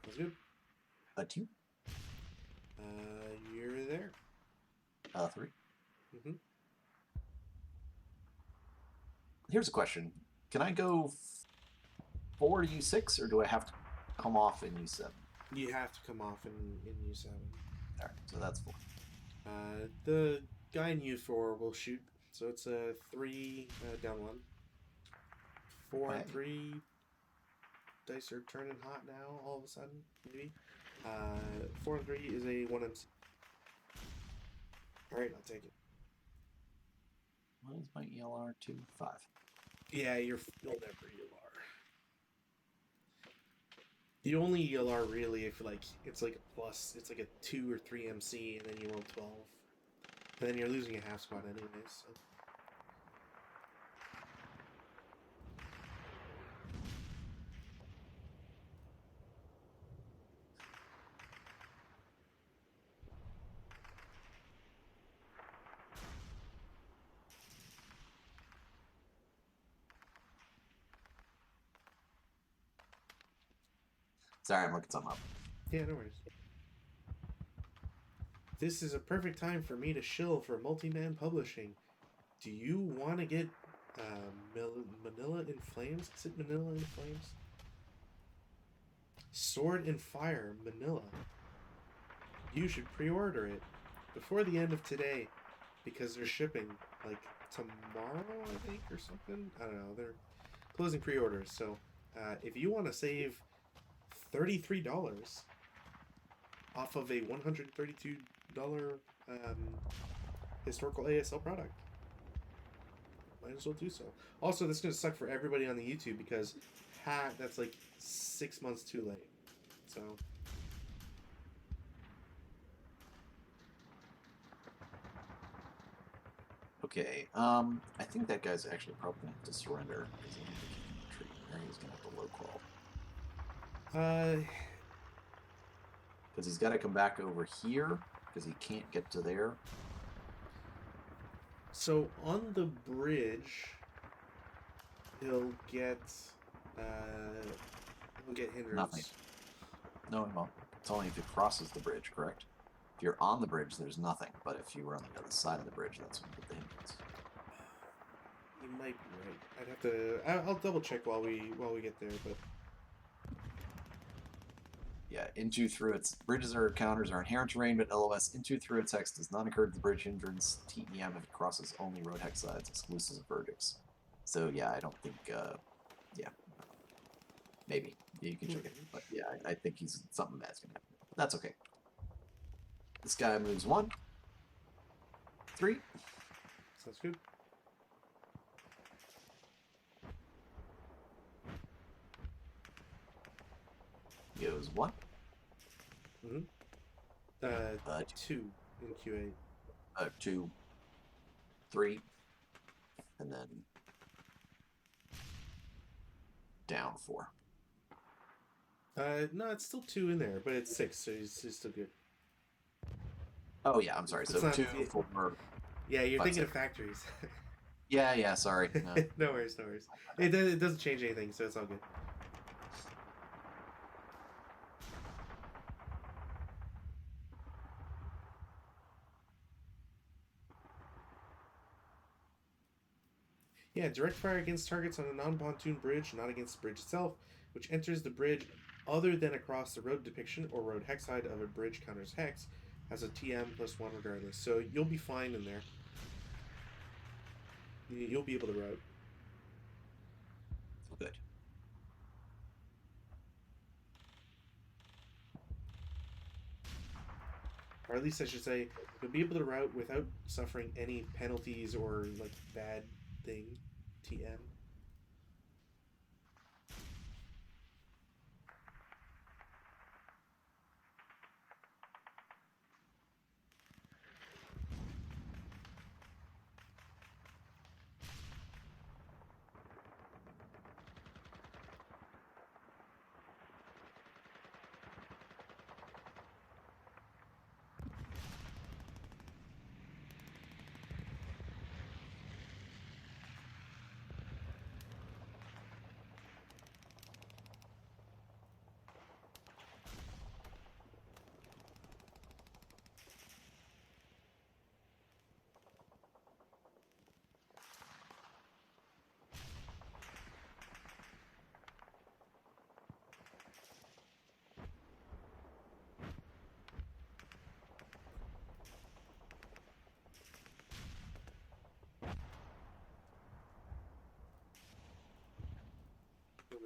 That's good. 2. You're there. 3. Mm-hmm. Here's a question: can I go 4 U6, or do I have to come off in U7? You have to come off in U7. All right, so that's 4. The guy in U4 will shoot. So it's a 3 down 1. 4 and 3. Dice are turning hot now, all of a sudden, maybe. 4 and 3 is a 1 MC. Alright, I'll take it. What is my ELR? 2, 5. Yeah, you'll never ELR. The only ELR really, if like it's like a plus, it's like a 2 or 3 MC, and then you roll 12. And then you're losing a half squad anyways. So. Sorry, I'm looking something up. Yeah, no worries. This is a perfect time for me to shill for multi-man publishing. Do you want to get Manila in Flames? Is it Manila in Flames? Sword and Fire, Manila. You should pre-order it before the end of today because they're shipping like tomorrow, I think, or something. I don't know. They're closing pre-orders. So if you want to save $33 off of a $132 historical ASL product, might as well do so. Also, this is going to suck for everybody on the YouTube because that's like 6 months too late. So. Okay, I think that guy's actually probably going to have to surrender because I don't think he can retreat. Or he's going to have to low crawl. Because he's got to come back over here because he can't get to there. So on the bridge, he'll get hindrance. Nothing. No, he won't. It's only if it crosses the bridge, correct? If you're on the bridge, there's nothing. But if you were on the other side of the bridge, that's when you get the hindrance. You might be right. I'd have to. I'll double check while we get there. But yeah, into through its bridges or counters are inherent terrain, but LOS into through its hex does not incur the bridge hindrance. TEM if it crosses only road hex sides, exclusive of Vertex. So yeah, I don't think. Yeah, maybe you can check it, but yeah, I think he's something bad's gonna happen. That's okay. This guy moves 1, 3. sounds good. Goes 1. Mm-hmm. 2 in Q8. 2, 3, and then down 4. No, it's still 2 in there, but it's 6, so he's still good. Oh yeah, I'm sorry. It's So not, 2, 4. Yeah, you're 5, thinking 6. of factories. Yeah. Sorry. No. No worries. It doesn't change anything, so it's all good. Yeah, direct fire against targets on a non-pontoon bridge, not against the bridge itself, which enters the bridge other than across the road depiction or road hex side of a bridge counters hex, has a TM +1 regardless. So you'll be fine in there. You'll be able to route. Good. Or at least I should say, you'll be able to route without suffering any penalties or like bad thing. TM.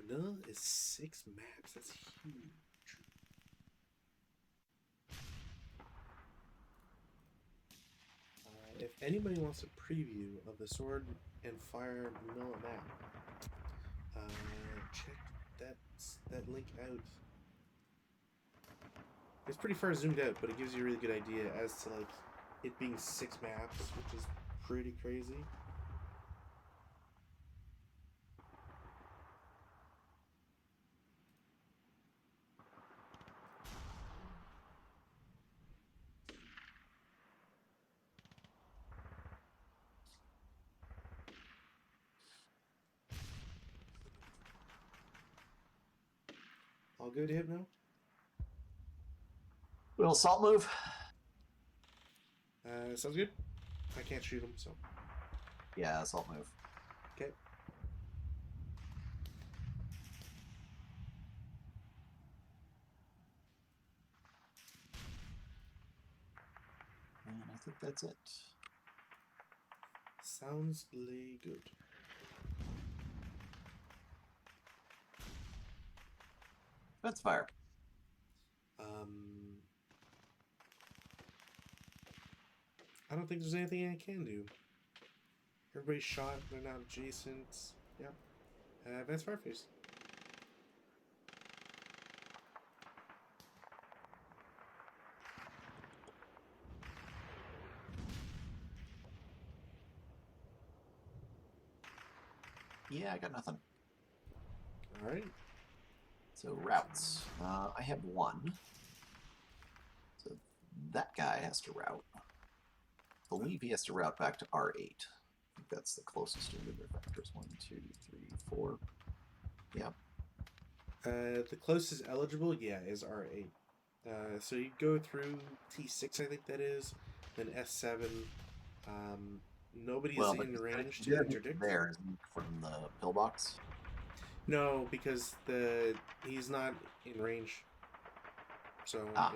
Manila is 6 maps. That's huge. If anybody wants a preview of the Sword and Fire Manila map, check that link out. It's pretty far zoomed out, but it gives you a really good idea as to like it being 6 maps, which is pretty crazy. All good, Hypno? Little salt move. Sounds good. I can't shoot him, so. Yeah, salt move. Okay. And I think that's it. Sounds good. That's fire. I don't think there's anything I can do. Everybody's shot. They're not adjacent. Yep. Advanced Fireface. Yeah, I got nothing. All right. So routes. I have 1. So that guy has to route. I believe he has to route back to R8. I think that's the closest to the factors. 1, 2, 3, 4. Yeah. The closest eligible, yeah, is R8. So you go through T6, I think that is, then S7. Nobody's Well, but in range to they're interdict. there isn't he, from the pillbox. No, because he's not in range. So On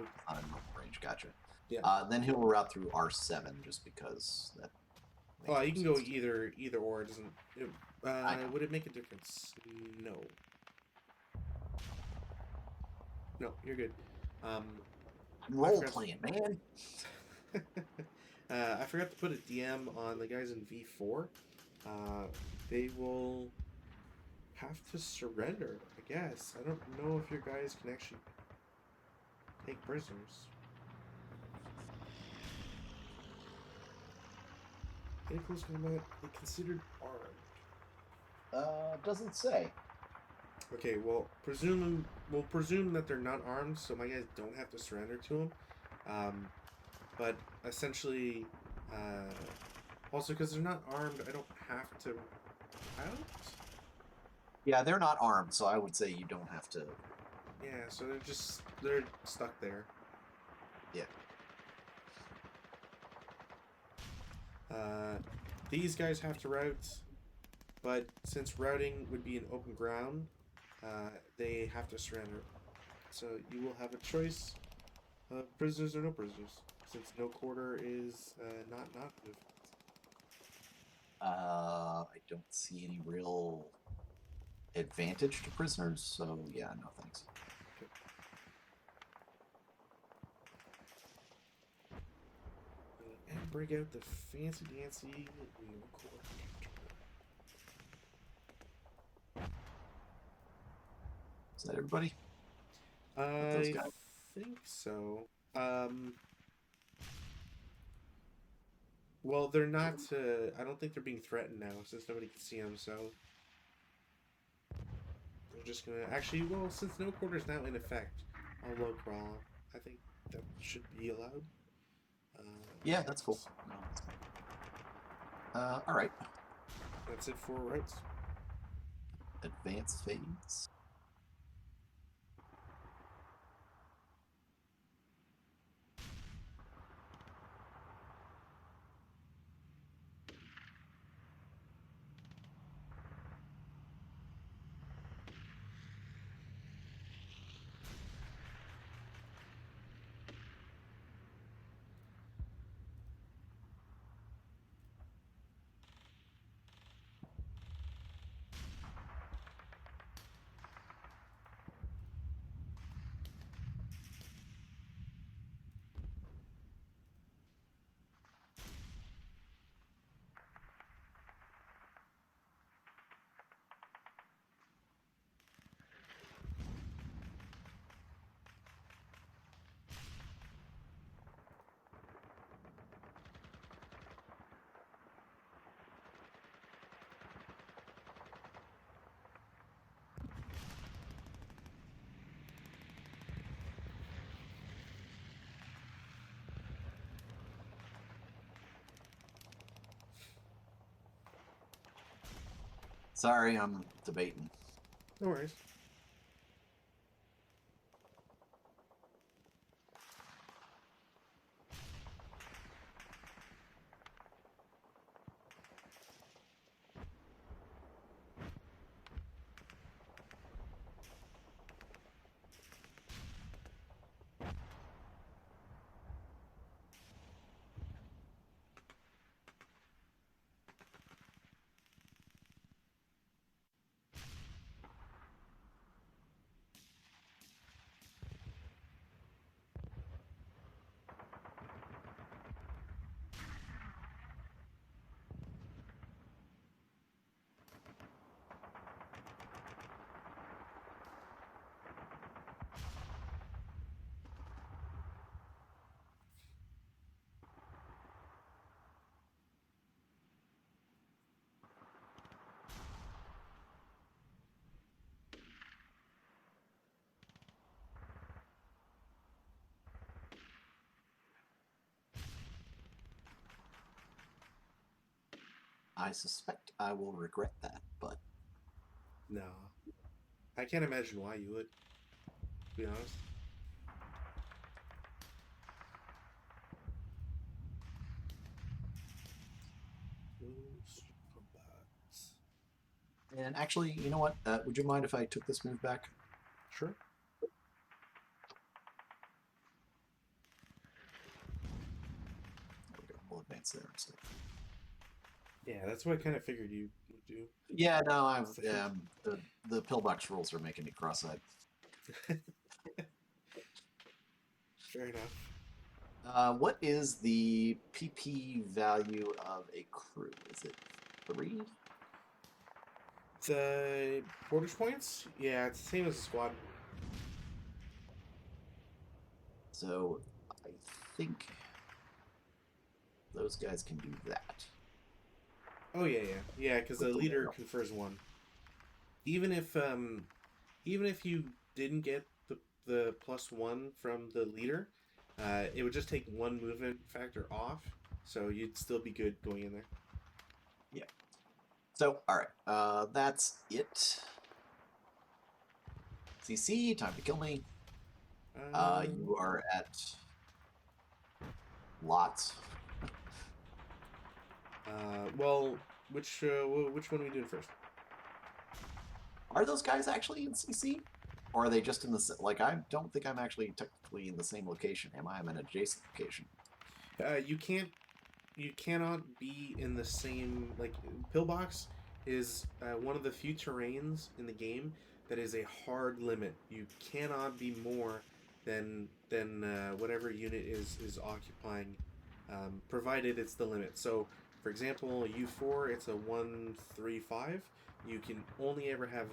range. Gotcha. yeah. Then he'll route through R7 just because that. Oh, you Makes can more go sense. either or. It doesn't. I know. Would it make a difference? No. No, you're good. I'm I role forgot. playing, man. I forgot to put a DM on the guys in V4. They will have to surrender, I guess. I don't know if your guys can actually take prisoners. In close combat, they considered armed. Doesn't say. Okay, well, we'll presume that they're not armed, so my guys don't have to surrender to them. But essentially, also because they're not armed, I don't have to out. Yeah, they're not armed, so I would say you don't have to. Yeah, so they're stuck there. Yeah. These guys have to route, but since routing would be an open ground, they have to surrender. So you will have a choice of prisoners or no prisoners, since no quarter is not active. I don't see any real advantage to prisoners, so yeah, no thanks. Okay. And break out the fancy dancy no quarter. Is that everybody? I think so. Well, they're not. I don't think they're being threatened now, since nobody can see them. So they're just gonna. Actually, well, since no quarter is now in effect on low crawl, I think that should be allowed. Yeah, that's cool. No, that's fine. All right. That's it for routes. Advanced phase. Sorry, I'm debating. No worries. I suspect I will regret that, but No, I can't imagine why you would. To be honest. Combats. And actually, you know what? Would you mind if I took this move back? Sure. There we go. We'll advance there. So. Yeah, that's what I kind of figured you would do. Yeah, no, the pillbox rules are making me cross-eyed. Fair enough. What is the PP value of a crew? Is it 3? The portage points? Yeah, it's the same as a squad. So I think those guys can do that. Oh yeah, because the leader confers 1. Even if you didn't get the +1 from the leader, it would just take 1 movement factor off, so you'd still be good going in there. Yeah. So all right, that's it. CC, time to kill me. You are at lots. Well, which one are we doing first? Are those guys actually in CC? Or are they just in the... Like, I don't think I'm actually technically in the same location. Am I? I'm in an adjacent location. You cannot be in the same... Like, Pillbox is one of the few terrains in the game that is a hard limit. You cannot be more than whatever unit is occupying, provided it's the limit. So, for example, U4, it's a 1-3-5. You can only ever have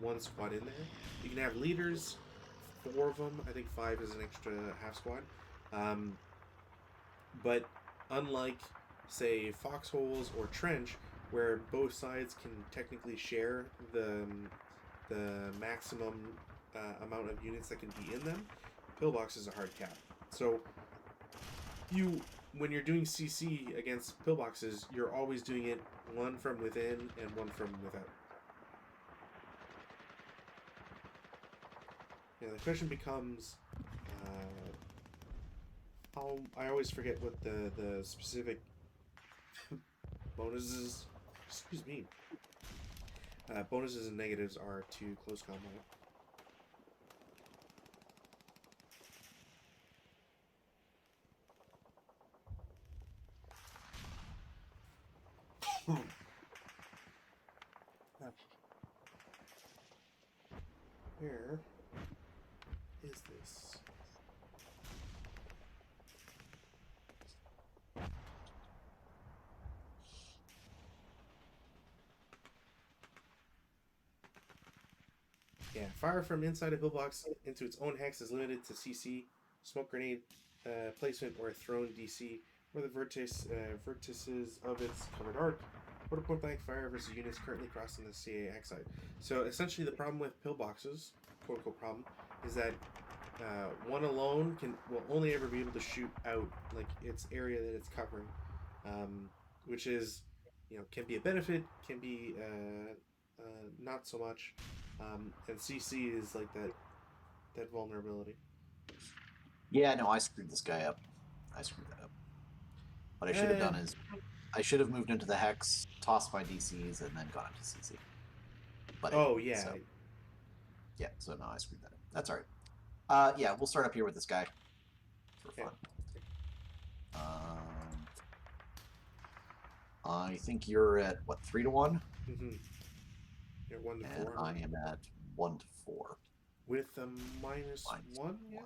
1 squad in there. You can have leaders, 4 of them. I think 5 is an extra half squad. But unlike, say, foxholes or trench, where both sides can technically share the maximum amount of units that can be in them, pillbox is a hard cap. So when you're doing CC against pillboxes, you're always doing it 1 from within and 1 from without. Yeah, the question becomes, I always forget what the specific bonuses, excuse me, bonuses and negatives are to close combat. Where is this? Yeah, fire from inside a pillbox into its own hex is limited to CC, smoke grenade placement, or a thrown DC, or the vertices of its covered arc, or to point blank fire versus units currently crossing the CA hex side. So essentially, the problem with pillboxes, quote unquote problem, is that 1 alone will only ever be able to shoot out like its area that it's covering, which is, can be a benefit, can be not so much. And CC is like that vulnerability. Yeah, no, I screwed this guy up. I screwed that up. What I should have done is I should have moved into the hex, tossed my DCs, and then gone into CC. But yeah. So no, I screwed that up. That's all right. Yeah, we'll start up here with this guy for fun. I think you're at, what, 3-1? Mm-hmm. You're 1-4. And I am at 1-4. With a -1? Yeah.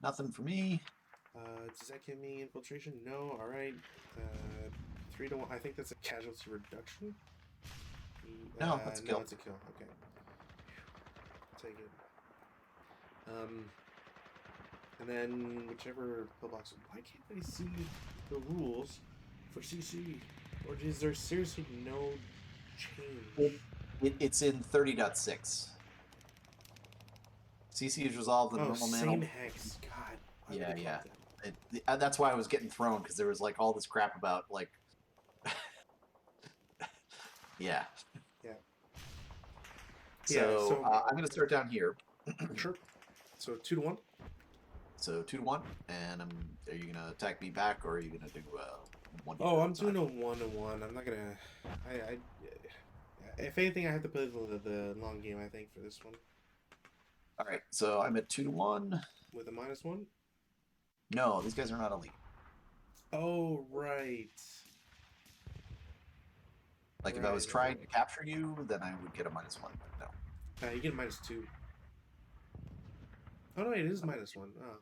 Nothing for me. Does that give me infiltration? No. All right. 3-1. I think that's a casualty reduction. No, that's a kill. No, it's a kill. Okay. Take it. And then whichever pillbox. Why can't I see the rules for CC? Or is there seriously no change? It's in 30.6. CC is resolved in normal manner. Same hex. God. Yeah. That's why I was getting thrown, because there was like all this crap about like. Yeah. So I'm going to start down here. Sure. So 2-1. So 2-1, and are you going to attack me back, or are you going to do one Oh, unit I'm at a doing time. a 1-1. I'm not gonna. I. If anything, I have to play the long game. I think for this one All right, so I'm at 2-1. with a -1. No, these guys are not elite. Oh right. Like if I was Right. trying to capture you, then I would get a -1, but no. You get a -2. Oh no, it is -1. Oh.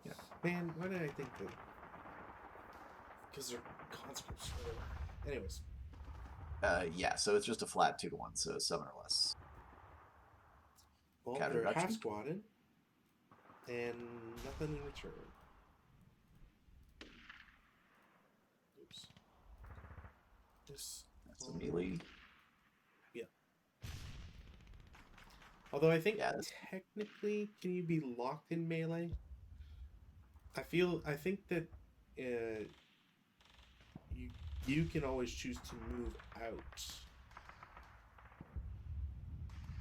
Yeah. Man, why did I think that? Because they're conscripts. Whatever. Anyways. Yeah, so it's just a flat 2-1, so 7 or less. Well, Counter they're half reduction. squatted, and nothing in return. Oops. This. That's a melee. Yeah. Although I think Yeah, technically, can you be locked in melee? I think that you can always choose to move out.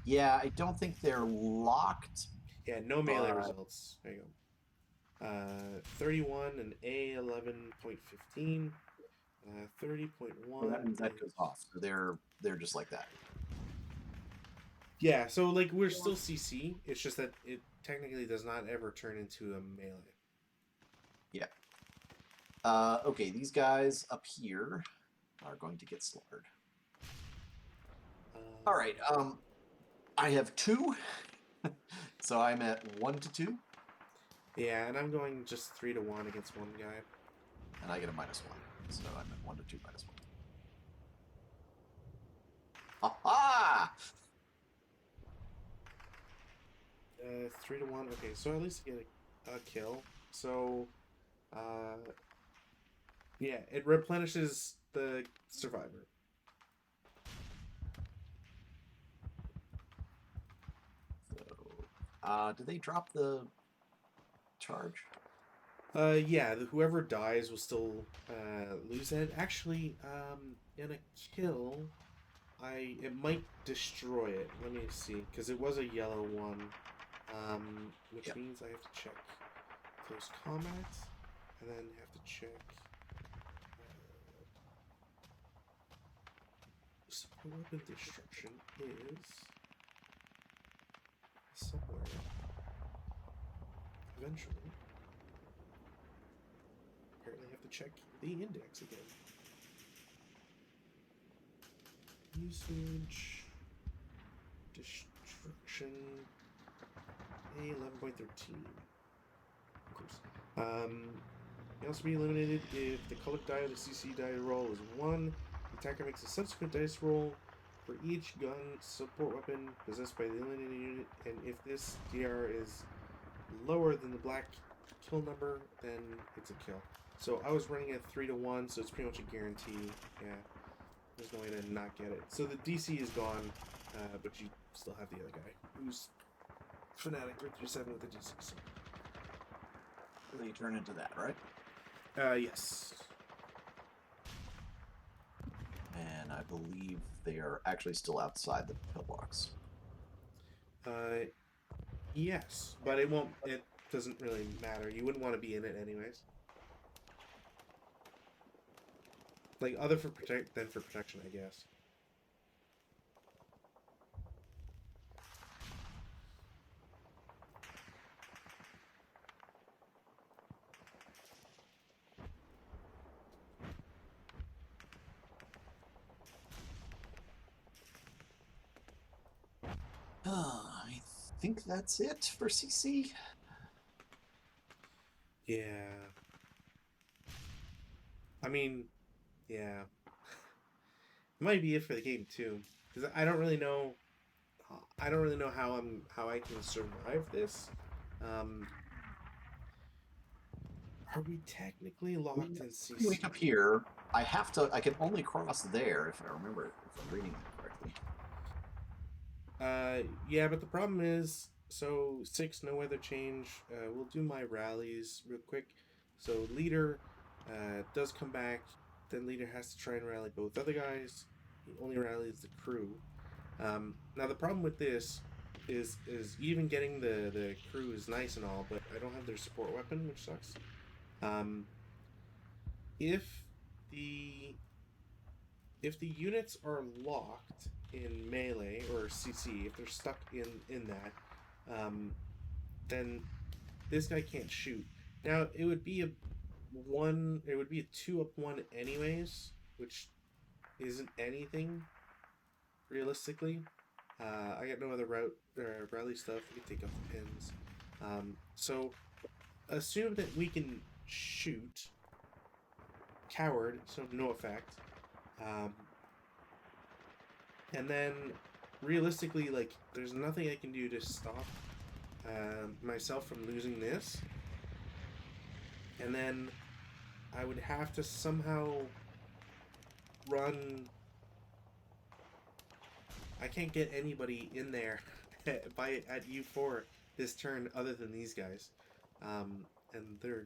yeah, I don't think they're locked. Yeah, no melee But- results. There you go. 31 and A11.15. 30.1. Well, that means that goes off. So they're just like that. Yeah, so like we're still CC. It's just that it technically does not ever turn into a melee. Yeah. Okay, these guys up here are going to get slaughtered. All right. I have 2, so I'm at 1-2, Yeah, and I'm going just 3-1 against one guy. and I get a -1, so I'm at 1-2 -1. Aha! 3-1. Okay, so at least get a kill. So, yeah, it replenishes the survivor. So, did they drop the charge? Yeah, whoever dies will still lose it. Actually, in a kill, it might destroy it. Let me see, because it was a yellow one, which Yep. means I have to check close combat, and then have to check support weapon destruction is somewhere eventually. Apparently, I have to check the index again. Usage, destruction, A11.13. Of course. May also be eliminated if the colored die of the CC die roll is 1. The attacker makes a subsequent dice roll for each gun support weapon possessed by the eliminated unit, and if this DR is lower than the black kill number, then it's a kill. So I was running at 3-1, so it's pretty much a guarantee. Yeah. There's no way to not get it. So the DC is gone, but you still have the other guy, who's Fnatic 337 with the DC. So. They turn into that, right? Yes. And I believe they are actually still outside the pillbox. Yes, but it won't. It doesn't really matter. You wouldn't want to be in it anyways. Like other for than for protection, I guess. I think that's it for CC. Yeah. I mean, yeah. It might be it for the game too, because I don't really know. I don't really know how I can survive this. Are we technically locked in CC? Wait up here. I can only cross there if I remember, if I'm reading it correctly. Yeah, but the problem is, so 6, no weather change. We'll do my rallies real quick. So leader does come back. Then leader has to try and rally both other guys. He only rallies the crew. Now the problem with this is even getting the crew is nice and all, but I don't have their support weapon, which sucks. If the if the units are locked in melee or CC, if they're stuck in that, then this guy can't shoot. Now it would be a one. It would be a 2-up-1 anyways, which isn't anything realistically. I got no other rally stuff. We can take off the pins. So assume that we can shoot. Coward, so no effect. And then realistically, like, there's nothing I can do to stop myself from losing this. And then I would have to somehow run. I can't get anybody in there at U4 this turn other than these guys, and they're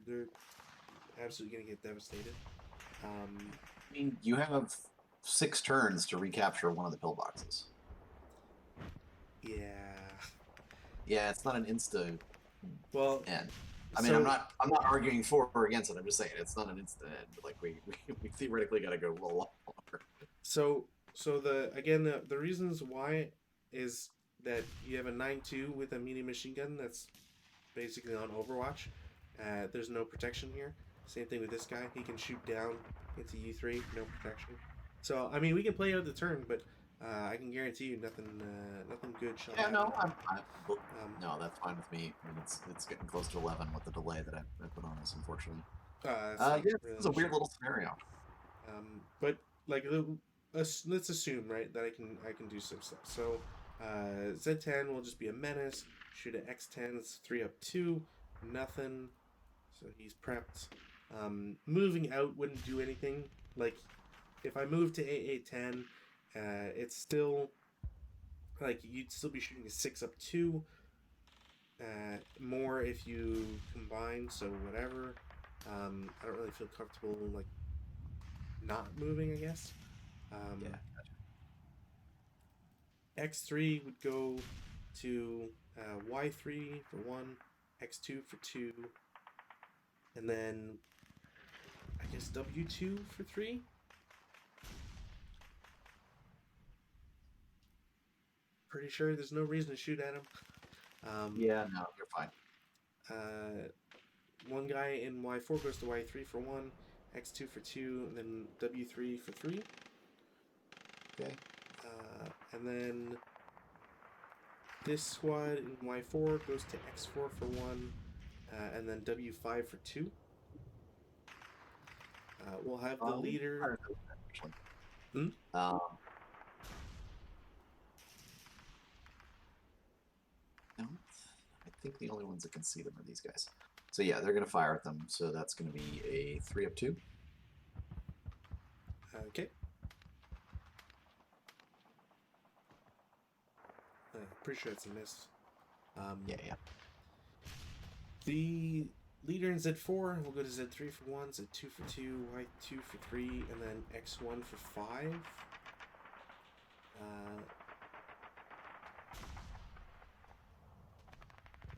absolutely gonna get devastated. I mean, you have 6 turns to recapture one of the pillboxes. Yeah. Yeah, it's not an insta. Well, end. I mean, I'm not arguing for or against it. I'm just saying it's not an instant end. Like we theoretically got to go a little longer. So the reasons why is that you have a 9.2 with a medium machine gun that's basically on Overwatch. There's no protection here. Same thing with this guy. He can shoot down into U3, no protection. So I mean, we can play out the turn, but I can guarantee you nothing good shall happen. No, that's fine with me. I mean, it's getting close to 11 with the delay that I put on this, unfortunately. It's a weird little scenario. But like, let's assume, right, that I can do some stuff. So Z10 will just be a menace. Shoot at X10. It's 3-up-2. Nothing. So he's prepped. Moving out wouldn't do anything. Like, if I move to AA10, it's still like you'd still be shooting a 6-up-2. More if you combine. So whatever. I don't really feel comfortable like not moving, I guess. Yeah. X3 would go to Y3 for 1, X2 for 2, and then I guess W2 for 3. Pretty sure there's no reason to shoot at him. Yeah, no, you're fine. One guy in Y4 goes to Y3 for 1, X2 for 2, and then W3 for 3. Okay. And then this squad in Y4 goes to X4 for 1, and then W5 for 2. We'll have the leader. I think the only ones that can see them are these guys. So yeah, they're going to fire at them. So that's going to be a 3-up-2. Okay. Pretty sure it's a miss. Yeah. The leader in Z4 will go to Z3 for 1, Z2 for 2, Y2 for 3, and then X1 for 5.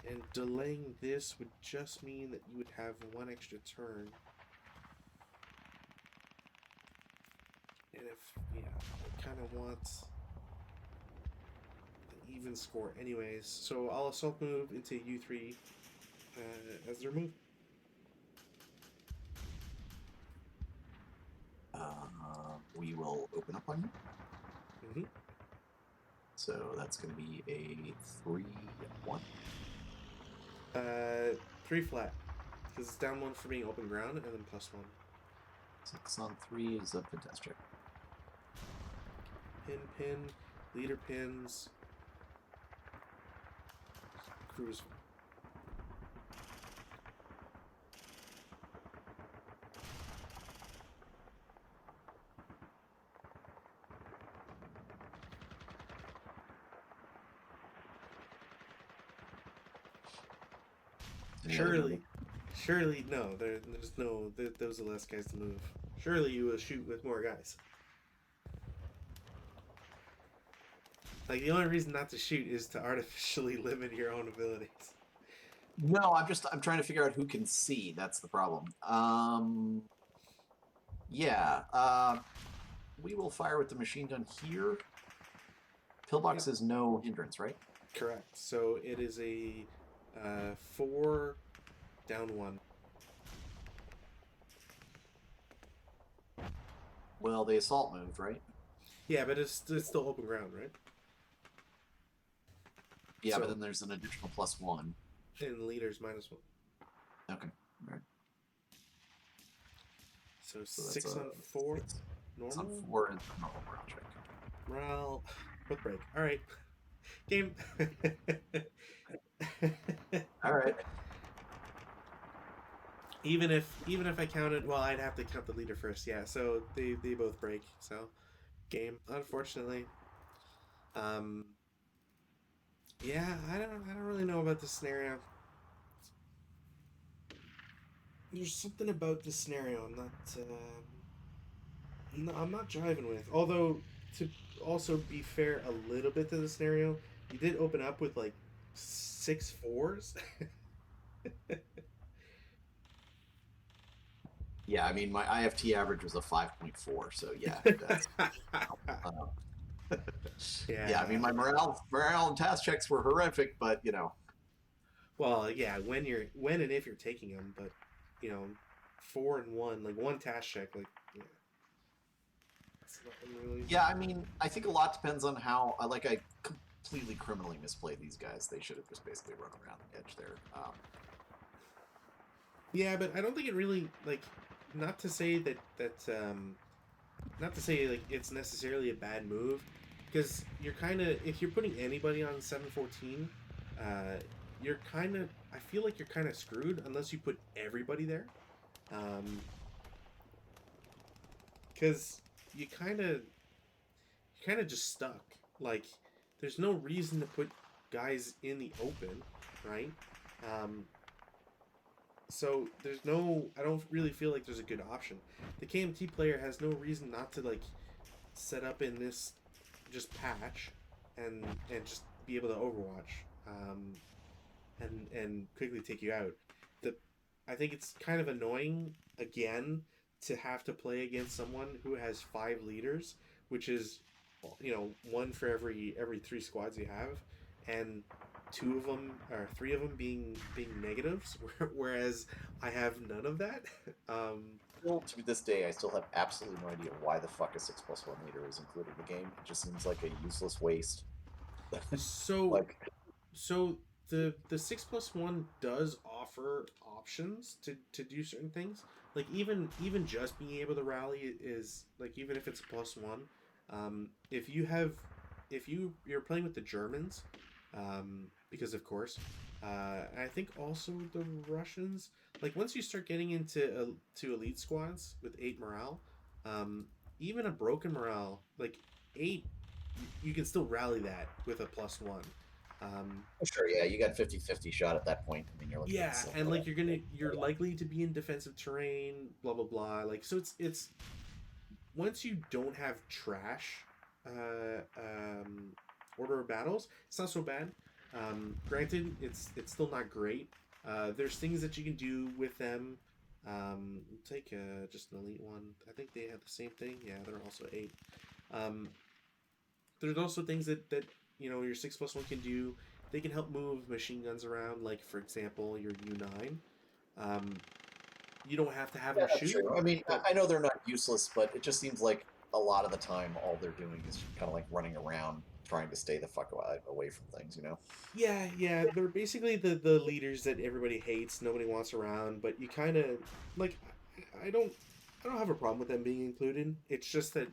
And delaying this would just mean that you would have 1 extra turn. And I kind of want an even score anyways. So I'll assault move into U3 as their move. We will open up on you. Mm-hmm. So that's going to be a 3-1. 3 flat. Because it's down 1 for being open ground, and then +1. 6 on 3 is a fitness check. Pin, leader pins. Cruise. Surely, no. There's no. Those are the last guys to move. Surely you will shoot with more guys. Like, the only reason not to shoot is to artificially limit your own abilities. No, I'm trying to figure out who can see. That's the problem. Yeah. We will fire with the machine gun here. Pillbox Yep. is no hindrance, right? Correct. So it is a 4 down 1. Well, the assault moved, right? Yeah, but it's still open ground, right? Yeah, but So then there's an additional +1. in leaders -1. Okay. All right. So So that's 6 a on 4 it's on normal 4 and normal morale check. morale with break. All right, game. All right. Even if I counted, well, I'd have to count the leader first. Yeah, so they both break. So game, unfortunately. Um, yeah, I don't really know about this scenario. There's something about this scenario I'm not driving with. Although, to also be fair a little bit to the scenario, you did open up with like 6 4s. Yeah, I mean, my IFT average was a 5.4, so yeah, that's. Uh, yeah, I mean, Yeah. my morale and task checks were horrific, but Well, yeah, when and if you're taking them, but you know, 4 and 1, like one task check, like yeah, it's nothing really. yeah, I mean, I think a lot depends on how. I completely criminally misplayed these guys. They should have just basically run around the edge there. Yeah, but I don't think it really like. Not to say not to say like it's necessarily a bad move, because you're kind of if you're putting anybody on 714, you're kind of I feel like you're kind of screwed unless you put everybody there, because you kind of just stuck. Like, there's no reason to put guys in the open, right? Um, so there's no. I don't really feel like there's a good option. The KMT player has no reason not to like set up in this just patch and just be able to Overwatch and quickly take you out. The I think it's kind of annoying again to have to play against someone who has 5 leaders, which is one for every 3 squads you have, and 2 of them or 3 of them being negatives, whereas I have none of that. um, Still, to this day, I still have absolutely no idea why the fuck a 6+1 leader is included in the game. It just seems like a useless waste. so Like, So the 6+1 does offer options to do certain things. Like even just being able to rally is like even if it's a +1, if you're playing with the Germans, because of course, I think also the Russians. Like once you start getting into to elite squads with 8 morale, um, even a broken morale like 8, you can still rally that with a +1. Um, sure, yeah, you got 50-50 shot at that point. I mean, you're looking at yeah, some. and like you're likely to be in defensive terrain, blah blah blah. Like so, it's once you don't have trash, uh, um, order of battles, it's not so bad. Granted, it's still not great. There's things that you can do with them. Take just an elite one. I think they have the same thing. Yeah, they're also 8. Um, there's also things that your 6+1 can do. They can help move machine guns around. Like for example, your U9. Um, you don't have to have Yeah, them that's shoot, true. I mean, but I know they're not useless, but it just seems like a lot of the time, all they're doing is kind of like running around, trying to stay the fuck away from things. yeah, they're basically the leaders that everybody hates, nobody wants around. But you kind of like, I don't I don't have a problem with them being included. It's just that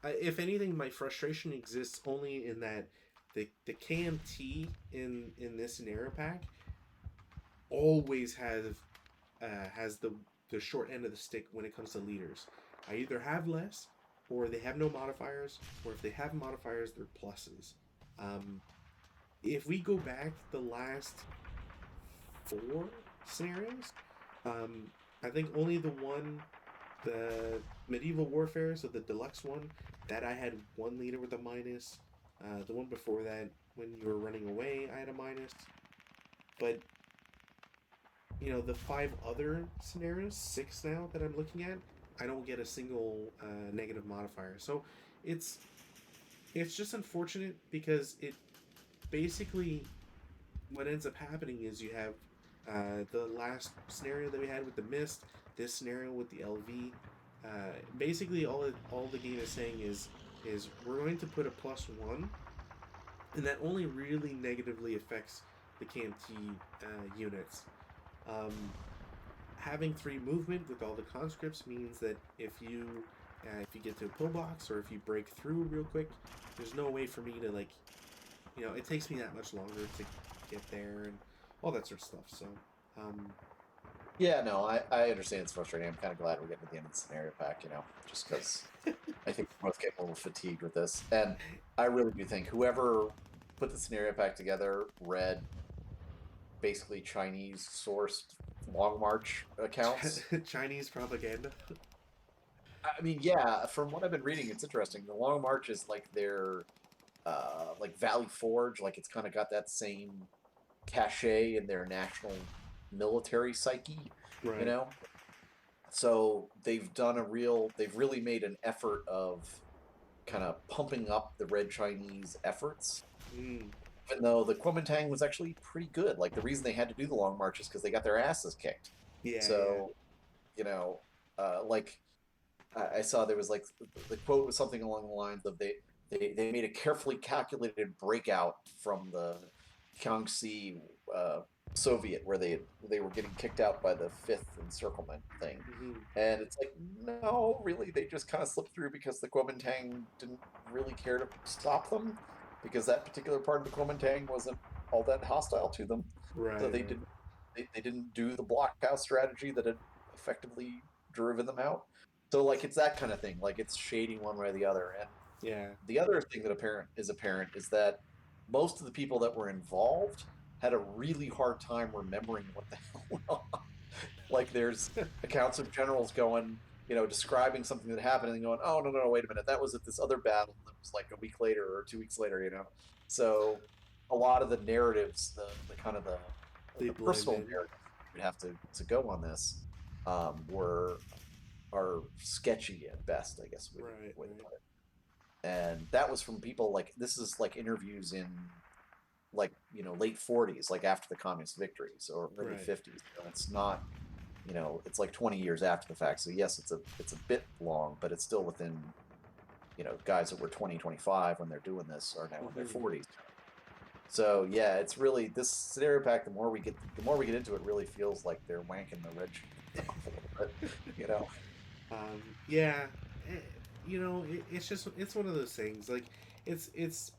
if anything, my frustration exists only in that the KMT in this scenario pack always has the short end of the stick when it comes to leaders. I either have less, or they have no modifiers, or if they have modifiers, they're pluses. Um, if we go back the last 4 scenarios, I think only the medieval warfare, so the deluxe one, that I had 1 leader with a minus. The one before that, when you were running away, I had a minus. But the 5 other scenarios, 6 now that I'm looking at, I don't get a single negative modifier. So it's it's just unfortunate because it basically what ends up happening is you have the last scenario that we had with the mist, this scenario with the LV. Basically, all the game is saying is we're going to put a +1, and that only really negatively affects the KMT units. Um, Having 3 movement with all the conscripts means that if you get to a pillbox or if you break through real quick, there's no way for me to like it takes me that much longer to get there and all that sort of stuff. So, um, Yeah, no, I understand it's frustrating. I'm kind of glad we're getting to the end of the scenario pack, just because I think we're both getting a little fatigued with this. And I really do think whoever put the scenario pack together read basically Chinese sourced Long March accounts. Chinese propaganda. I mean, yeah, from what I've been reading, it's interesting. The Long March is like their like Valley Forge, like it's kind of got that same cachet in their national military psyche, you Right. know. So they've really made an effort of kind of pumping up the Red Chinese efforts. Mm. Even though the Kuomintang was actually pretty good. Like the reason they had to do the Long March is because they got their asses kicked. Yeah, yeah. So, you know, like I saw there was like the quote was something along the lines of they made a carefully calculated breakout from the Jiangxi uh, Soviet where they were getting kicked out by the fifth encirclement thing, Hmm. and it's like no, really, they just kind of slipped through because the Kuomintang didn't really care to stop them because that particular part of the Kuomintang wasn't all that hostile to them, so Right, right. they didn't do the blockhouse strategy that had effectively driven them out. So like it's that kind of thing. Like it's shading one way or the other. And Yeah. the other thing that apparent is that most of the people that were involved had a really hard time remembering what the hell went on. Like there's accounts of generals going, describing something that happened and going, oh no, wait a minute, that was at this other battle that was like a week later or 2 weeks later. So a lot of the narratives, the kind of They the blend personal in. narratives you'd have to go on this were are sketchy at best, I guess would Right, way to right. put it. And that was from people like this is like interviews in like late 40s, like after the communist victories or early Right. 50s. It's not it's like 20 years after the fact. So yes, it's a bit long, but it's still within guys that were 20, 25 when they're doing this are now in their Hmm. 40s. So yeah, it's really this scenario pack. The more we get into it, really feels like they're wanking the red off a little bit. You know, Yeah. eh, it's just it's one of those things. Like, it's it's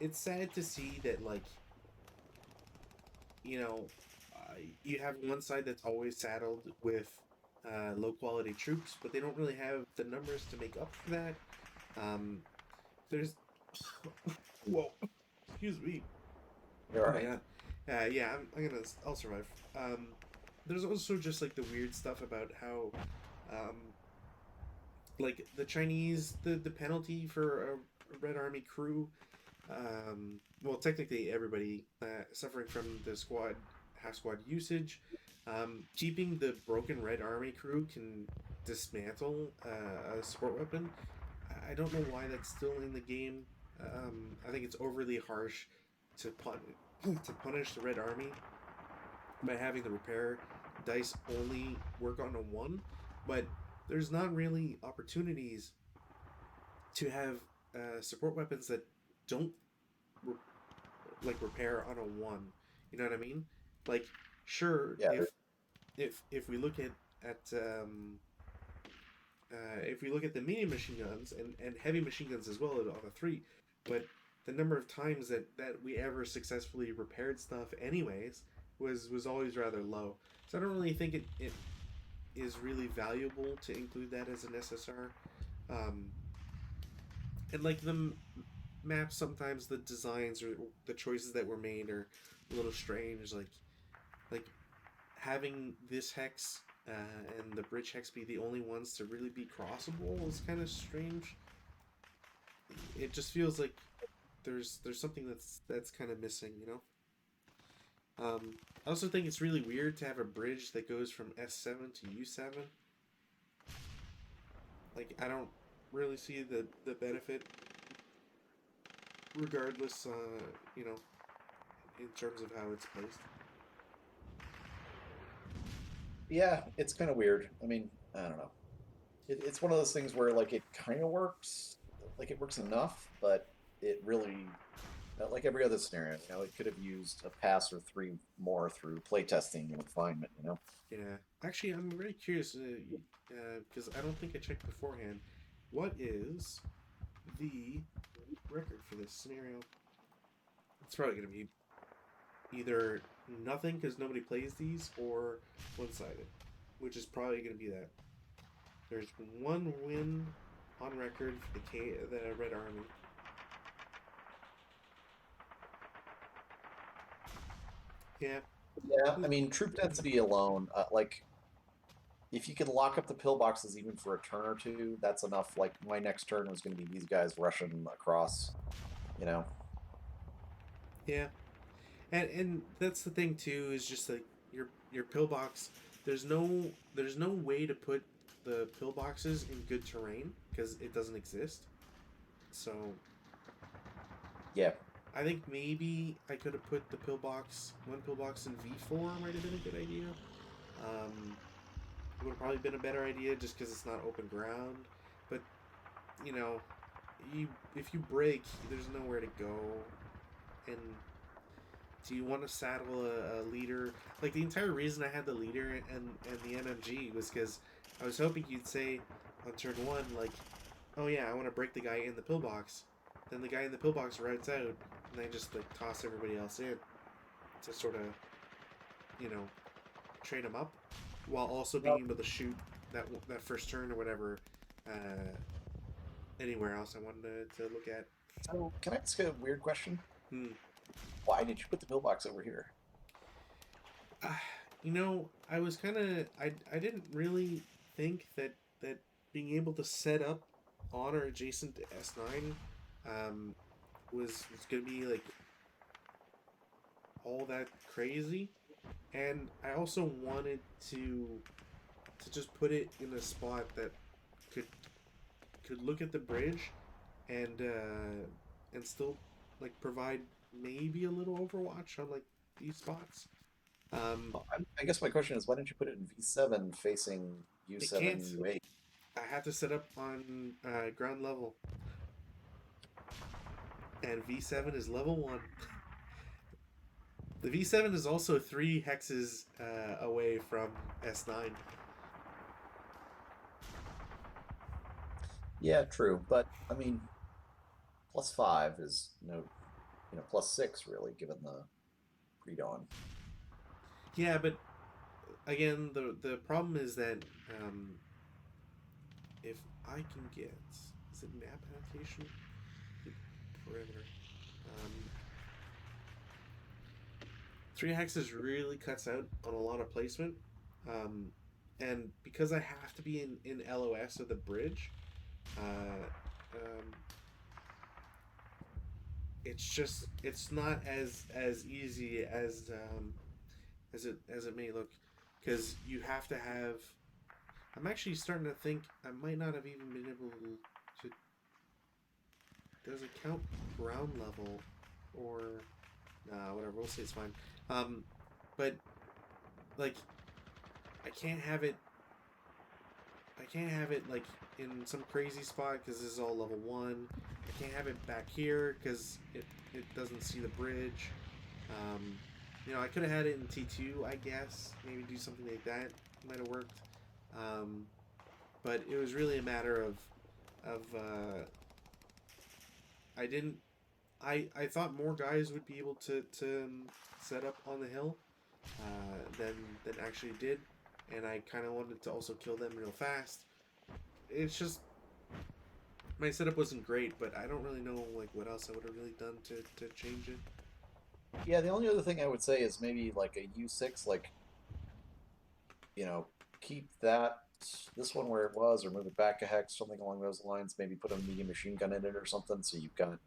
it's sad to see that you know, you have one side that's always saddled with low quality troops, but they don't really have the numbers to make up for that. Um, there's, whoa, excuse me. you're Oh all my right. god. Yeah, I'll survive. Um, there's also just like the weird stuff about how, um, like the Chinese, the penalty for a Red Army crew. Well, technically everybody suffering from the half squad usage. Keeping the broken Red Army crew can dismantle a support weapon. I don't know why that's still in the game. I think it's overly harsh to to punish the Red Army by having the repair dice only work on a 1, but there's not really opportunities to have support weapons that don't re- repair on a 1. You know what I mean? Like, sure, Yeah, if we look at if we look at the medium machine guns and heavy machine guns as well on a 3, but the number of times that we ever successfully repaired stuff anyways was always rather low. So I don't really think it is really valuable to include that as an SSR. Um, and like maps, sometimes the designs or the choices that were made are a little strange. Like having this hex and the bridge hex be the only ones to really be crossable is kind of strange. It just feels like there's something that's kind of missing, you know. I also think it's really weird to have a bridge that goes from S7 to U7. Like I don't really see the benefit, regardless. You know, in terms of how it's placed. Yeah, it's kind of weird. I mean, I don't know. It's one of those things where like it kind of works, like it works enough, but it really, like every other scenario, it could have used a pass or three more through playtesting and refinement. Yeah, actually, I'm very curious because I don't think I checked beforehand. What is the record for this scenario? It's probably going to be either nothing because nobody plays these, or one-sided, which is probably going to be that. There's one win on record for the Red Army. Yeah. Yeah, I mean, troop density alone, like if you can lock up the pillboxes even for a turn or two, that's enough. Like my next turn was going to be these guys rushing across, you know. Yeah. And that's the thing too, is just like your pillbox. There's no way to put the pillboxes in good terrain because it doesn't exist. So Yeah, I think maybe I could have put the one pillbox in V4 might have been a good idea. It would have probably been a better idea just because it's not open ground. But you know, you if you break, there's nowhere to go, and do you want to saddle a leader? Like the entire reason I had the leader and the MMG was because I was hoping you'd say on turn one, like, oh yeah, I want to break the guy in the pillbox. Then the guy in the pillbox rides out, and then just like toss everybody else in to sort of, you know, train him up, while also no. being able to shoot that first turn or whatever uh, anywhere else I wanted to look at. So can I ask a weird question? Hmm. Why did you put the pillbox over here? Uh, I was kind of I didn't really think that being able to set up on or adjacent to S9 um, was gonna be like all that crazy, and I also wanted to just put it in a spot that could could look at the bridge and still like provide maybe a little overwatch on like these spots. Um, Well, I guess my question is, why didn't you put it in V7 facing it can't. U7, U8? I have to set up on ground level, and V7 is level 1. The V7 is also 3 hexes away from S9. Yeah, true. But I mean, +5 is +6 really, given the pre-dawn. Yeah, but again, the problem is that um, if I can get, is it map annotation? Perimeter. Um, 3 hexes really cuts out on a lot of placement. Um, and because I have to be in LOS of the bridge, uh, um, it's not as easy as it may look, because you have to have. I'm actually starting to think I might not have even been able to. Does it count ground level, or nah? Whatever. We'll say it's fine. Um, but like I can't have it. I can't have it like in some crazy spot because this is all level 1. I can't have it back here because it doesn't see the bridge. Um, I could have had it in T2, I guess. Maybe do something like that. Might have worked. Um, but it was really a matter of I didn't. I thought more guys would be able to set up on the hill than actually did, and I kind of wanted to also kill them real fast. It's just my setup wasn't great, but I don't really know like what else I would have really done to change it. Yeah, the only other thing I would say is maybe like a U6, like, keep this one where it was, or move it back a hex, something along those lines. Maybe put a medium machine gun in it or something, so you've got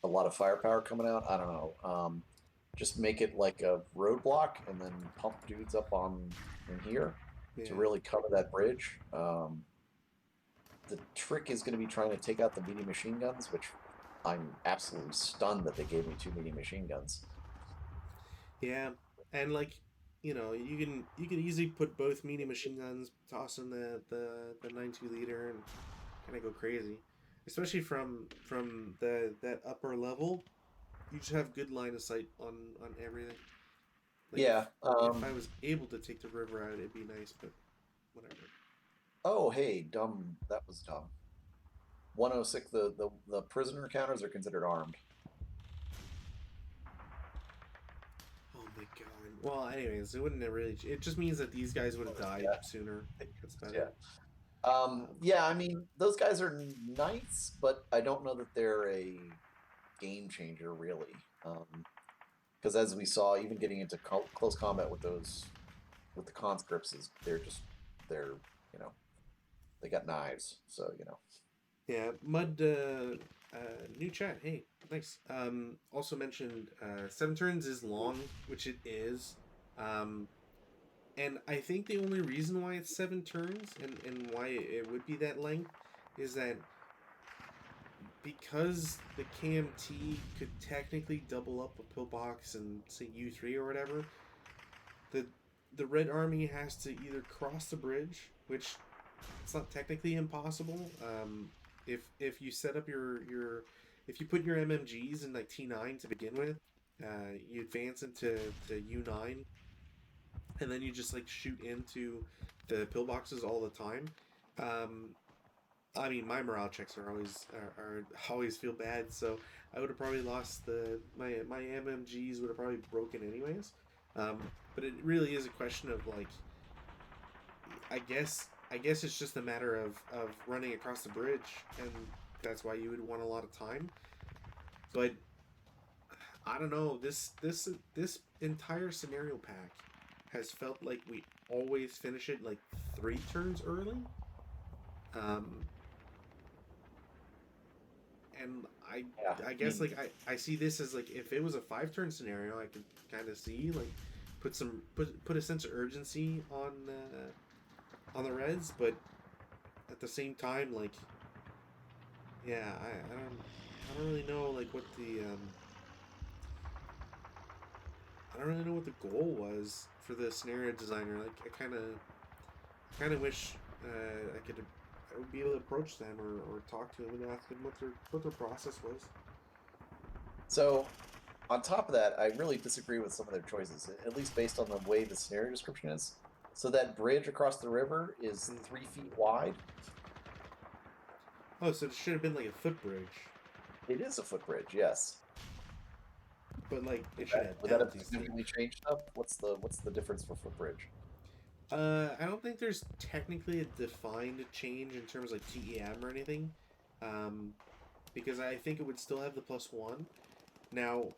a lot of firepower coming out. I don't know. Just make it like a roadblock, and then pump dudes up on in here Yeah, to really cover that bridge. the trick is going to be trying to take out the medium machine guns, which I'm absolutely stunned that they gave me 2 medium machine guns. Yeah, and like you can easily put both medium machine guns, toss in the 9.2 liter, and kind of go crazy, especially from that upper level. You just have good line of sight on everything. Like Yeah. if I was able to take the river out, it'd be nice, but whatever. Oh, hey, dumb. That was dumb. 106. The prisoner counters are considered armed. Oh my god. Well, anyways, it wouldn't have really. It just means that these guys would have died Yeah. sooner. That's about Yeah. it. Yeah. I mean, those guys are nice, but I don't know that they're a game changer, really. Because as we saw, even getting into close combat with the conscripts is they're you know they got knives, so Yeah, Mud. New chat. Hey, nice. Also mentioned 7 turns is long, which it is. Um, and I think the only reason why it's 7 turns and why it would be that length is that because the KMT could technically double up a pillbox and say U3 or whatever, the the Red Army has to either cross the bridge, which it's not technically impossible. If you set up your if you put your MMGs in like T9 to begin with, you advance into U9, and then you just like shoot into the pillboxes all the time. Um, I mean, my morale checks are always feel bad, so I would have probably lost my MMGs would have probably broken anyways. Um, but it really is a question of like, I guess it's just a matter of running across the bridge, and that's why you would want a lot of time. But I don't know. This entire scenario pack has felt like we always finish it like 3 turns early. Um, and yeah. I I guess mean, like I see this as like if it was a 5 turn scenario, I could kind of see like put a sense of urgency on the Reds, but at the same time, like yeah, I don't really know like what the I don't really know what the goal was for the scenario designer. Like I kind of wish I would be able to approach them or talk to them and ask them what their process was. so on top of that, I really disagree with some of their choices, at least based on the way the scenario description is. So that bridge across the river is Mm. 3 feet wide. Oh, so it should have been like a footbridge, It is a footbridge, yes. but like it should have Would that have penalties too. significantly changed stuff? What's the difference for footbridge? I don't think there's technically a defined change in terms of like TEM or anything, um, because I think it would still have the +1. Now,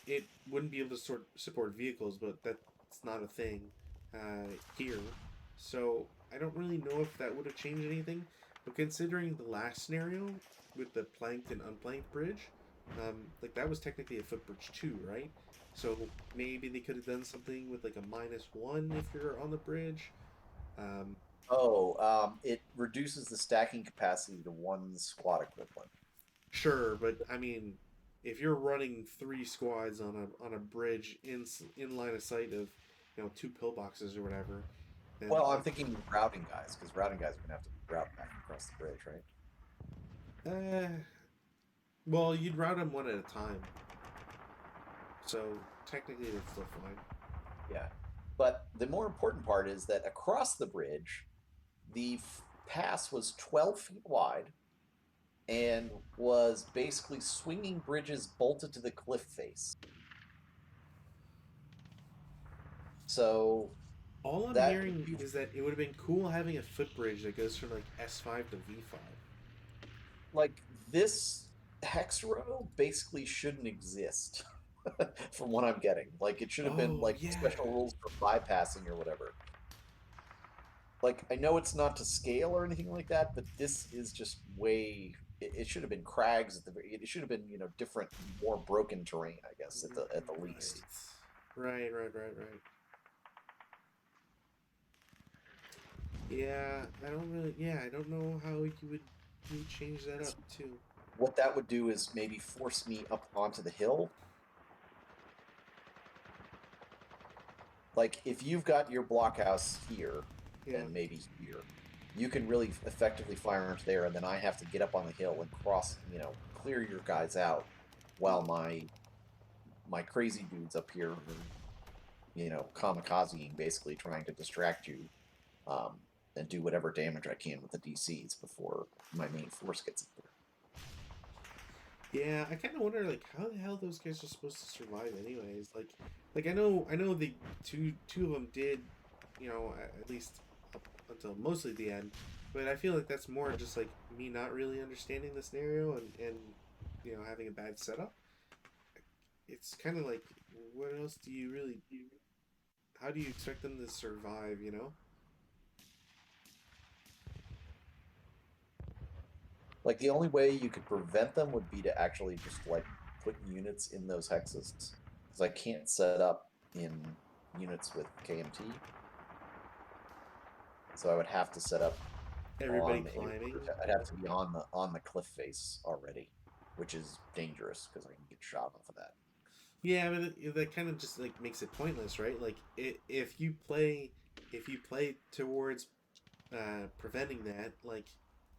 it wouldn't be able to support vehicles, but that's not a thing here. So I don't really know if that would have changed anything. But considering the last scenario with the planked and unplanked bridge, like that was technically a footbridge too, right? So maybe they could have done something with like a -1 if you're on the bridge. Um, Oh, it reduces the stacking capacity to 1 squad equivalent. sure, but I mean, if you're running 3 squads on a bridge in line of sight of 2 pillboxes or whatever, then Well, I'm like thinking routing guys, because routing guys are gonna have to route back across the bridge, right? uh, well, you'd route them one at a time, so technically that's still fine. Yeah. But the more important part is that across the bridge, the pass was 12 feet wide and was basically swinging bridges bolted to the cliff face. So All I'm that hearing is that it would have been cool having a footbridge that goes from like S5 to V5. like this hex row basically shouldn't exist from what I'm getting. Like it should have been Oh like yeah, special rules for bypassing or whatever. Like I know it's not to scale or anything like that, but this is just way. It should have been crags at the. It should have been different, more broken terrain. I guess at the least. right. Yeah, I don't really. Yeah, I don't know how you would change that up too. What that would do is maybe force me up onto the hill. Like if you've got your blockhouse here Yeah. and maybe here, you can really effectively fire into there, and then I have to get up on the hill and cross, clear your guys out while Mm. my crazy dudes up here are, kamikazing, basically trying to distract you, um, and do whatever damage I can with the DCs before my main force gets up there. Yeah, I kind of wonder like how the hell those guys are supposed to survive, anyways. Like I know the two of them did, at least up until mostly the end, but I feel like that's more just like me not really understanding the scenario and having a bad setup. It's kind of like what else do you really? How do you expect them to survive? You know? Like the only way you could prevent them would be to actually just like put units in those hexes, because I can't set up in units with KMT, so I would have to set up Everybody on a. climbing. I'd have to be on the cliff face already, which is dangerous because I can get shot off of that. Yeah, but that kind of just like makes it pointless, right? Like if you play towards preventing that, like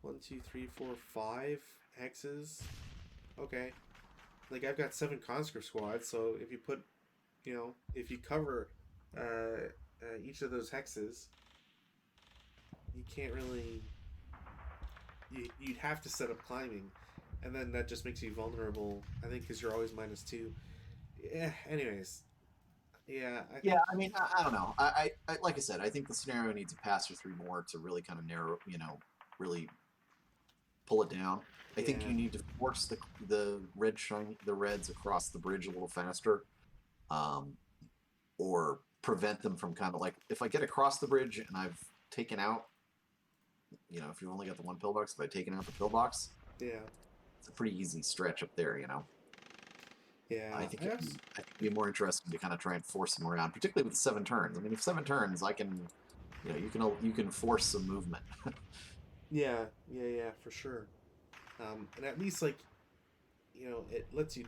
one, two, three, four, five hexes. Okay, like I've got seven conscript squads, so if you put, if you cover each of those hexes, you can't really. You'd have to set up climbing, and then that just makes you vulnerable. I think because you're always -2. Yeah. Anyways, yeah, I Yeah, think. I mean, I don't know. I like I said, I think the scenario needs a pass or three more to really kind of narrow, really pull it down. I think Yeah. you need to force the reds across the bridge a little faster, um, or prevent them from kind of like if I get across the bridge and I've taken out, if you've only got the one pillbox, if I've taken out the pillbox, Yeah. it's a pretty easy stretch up there. I Yeah. think it'd be more interesting to kind of try and force them around, particularly with 7 turns. I mean, if 7 turns, I can, you can force some movement. Yeah. Yeah. Yeah. For sure. And at least like it lets you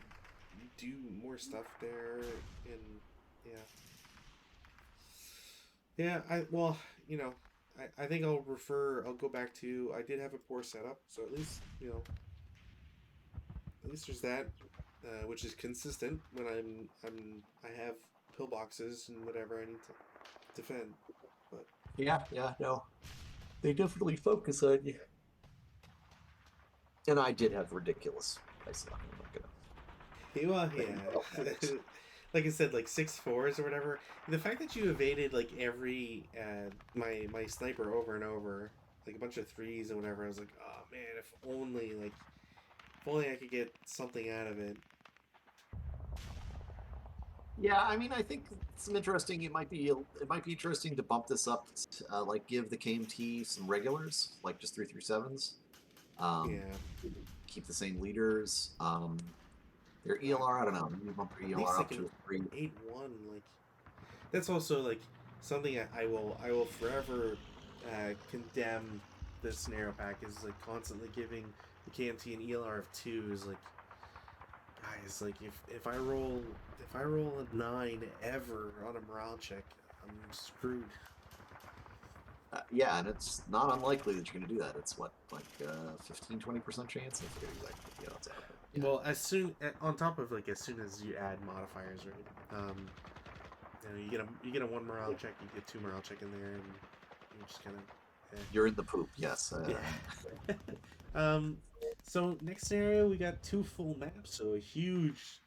do more stuff there, and yeah, yeah. I think I'll go back to I did have a poor setup, so at least there's that, which is consistent when I have pillboxes and whatever I need to defend, but Yeah, no, they definitely focus on you. And I did have ridiculous dice luck. I'm not gonna. well, I think that all yeah. matters. Like I said, like 6 4s or whatever. The fact that you evaded like every my sniper over and over, like a bunch of threes and whatever, I was like, oh man, if only I could get something out of it. Yeah, I mean, I think some interesting. It might be interesting to bump this up, like give the KMT some regulars, like just 3 through 7s. Um, Yeah, keep the same leaders. Their uh, ELR, I don't know. Maybe bump their at ELR least up like to an a 3. 8-1. Like that's also like something I will forever condemn this scenario pack is like constantly giving the KMT an ELR of 2 is like guys, like if I roll a 9 ever on a morale check, I'm screwed. Yeah, and it's not unlikely that you're going to do that. It's what, like 15-20% chance? I forget exactly the odds are, but yeah. Well, on top of like as soon as you add modifiers, right? You get a 1 morale check, you get 2 morale check in there, and you just kind of You're in the poop, yes. yeah. um, so next scenario, we got 2 full maps, so a huge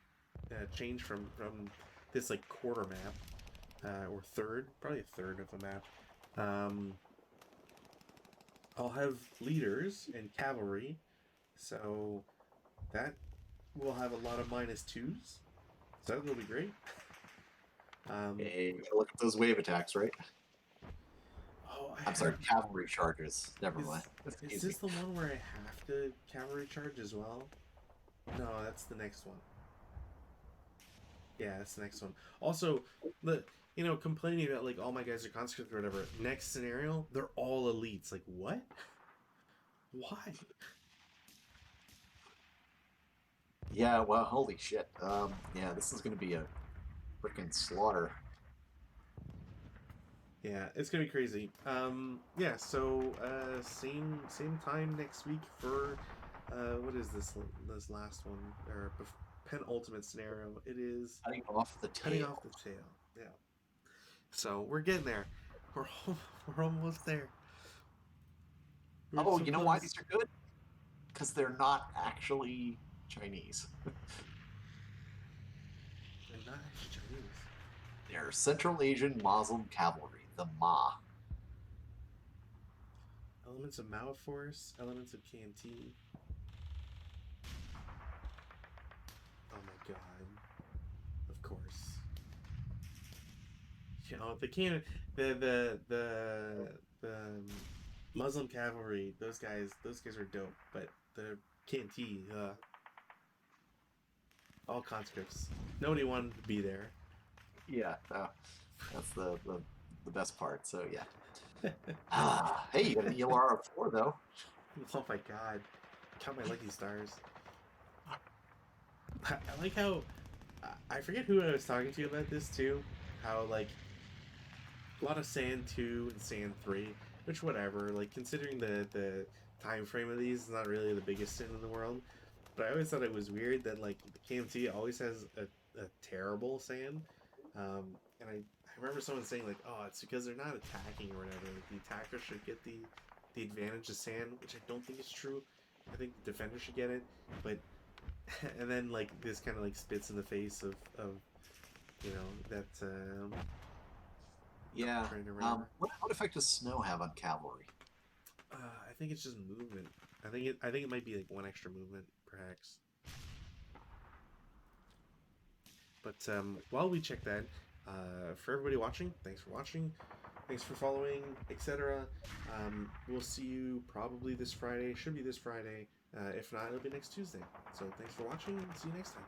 change from this like quarter map, or third, probably a third of a map. Um, I'll have leaders and cavalry, so that will have a lot of -2s. So that will be great. Hey, you gotta look at those wave attacks, right? Oh, I I'm sorry, have. cavalry charges. Never mind. Is That's is easy. this the one where I have to cavalry charge as well? No, that's the next one. Yeah, that's the next one. Also, the complaining about like all my guys are conscripts or whatever. Next scenario, they're all elites. Like what? Why? Yeah, well, holy shit. Yeah, this is going to be a freaking slaughter. Yeah, it's gonna be crazy. Yeah. So same time next week for what is this last one or penultimate scenario? It is Cutting off the cutting tail. off the tail. Yeah. So we're getting there. We're we're almost there. We're Oh, so you know why close. these are good? Because they're not actually Chinese. And not actually Chinese. They're Central Asian Muslim cavalry, the Ma. Elements of Mao Force, elements of KNT. Oh my god. Of course. The can the Muslim cavalry, those guys are dope, but the KNT, all conscripts. Nobody wanted to be there. Yeah, that's the best part. So yeah. Hey, you got an ELR of 4 though. Oh my god. Count my lucky stars. I like how I forget who I was talking to about this too. How like a lot of Sand 2 and Sand 3, which whatever, like considering the time frame of these is not really the biggest sin in the world. But I always thought it was weird that like the KMT always has a terrible Sand. And I remember someone saying like, oh, it's because they're not attacking or whatever. Like, the attacker should get the advantage of Sand, which I don't think is true. I think the defender should get it, but and then like this kind of like spits in the face of that Yeah. trying to remember. What effect does snow have on cavalry? I think it's just movement. I think it might be like one extra movement, perhaps. But while we check that, for everybody watching, thanks for watching, thanks for following, etc. We'll see you probably this Friday. Should be this Friday. If not, it'll be next Tuesday. So thanks for watching. And see you next time.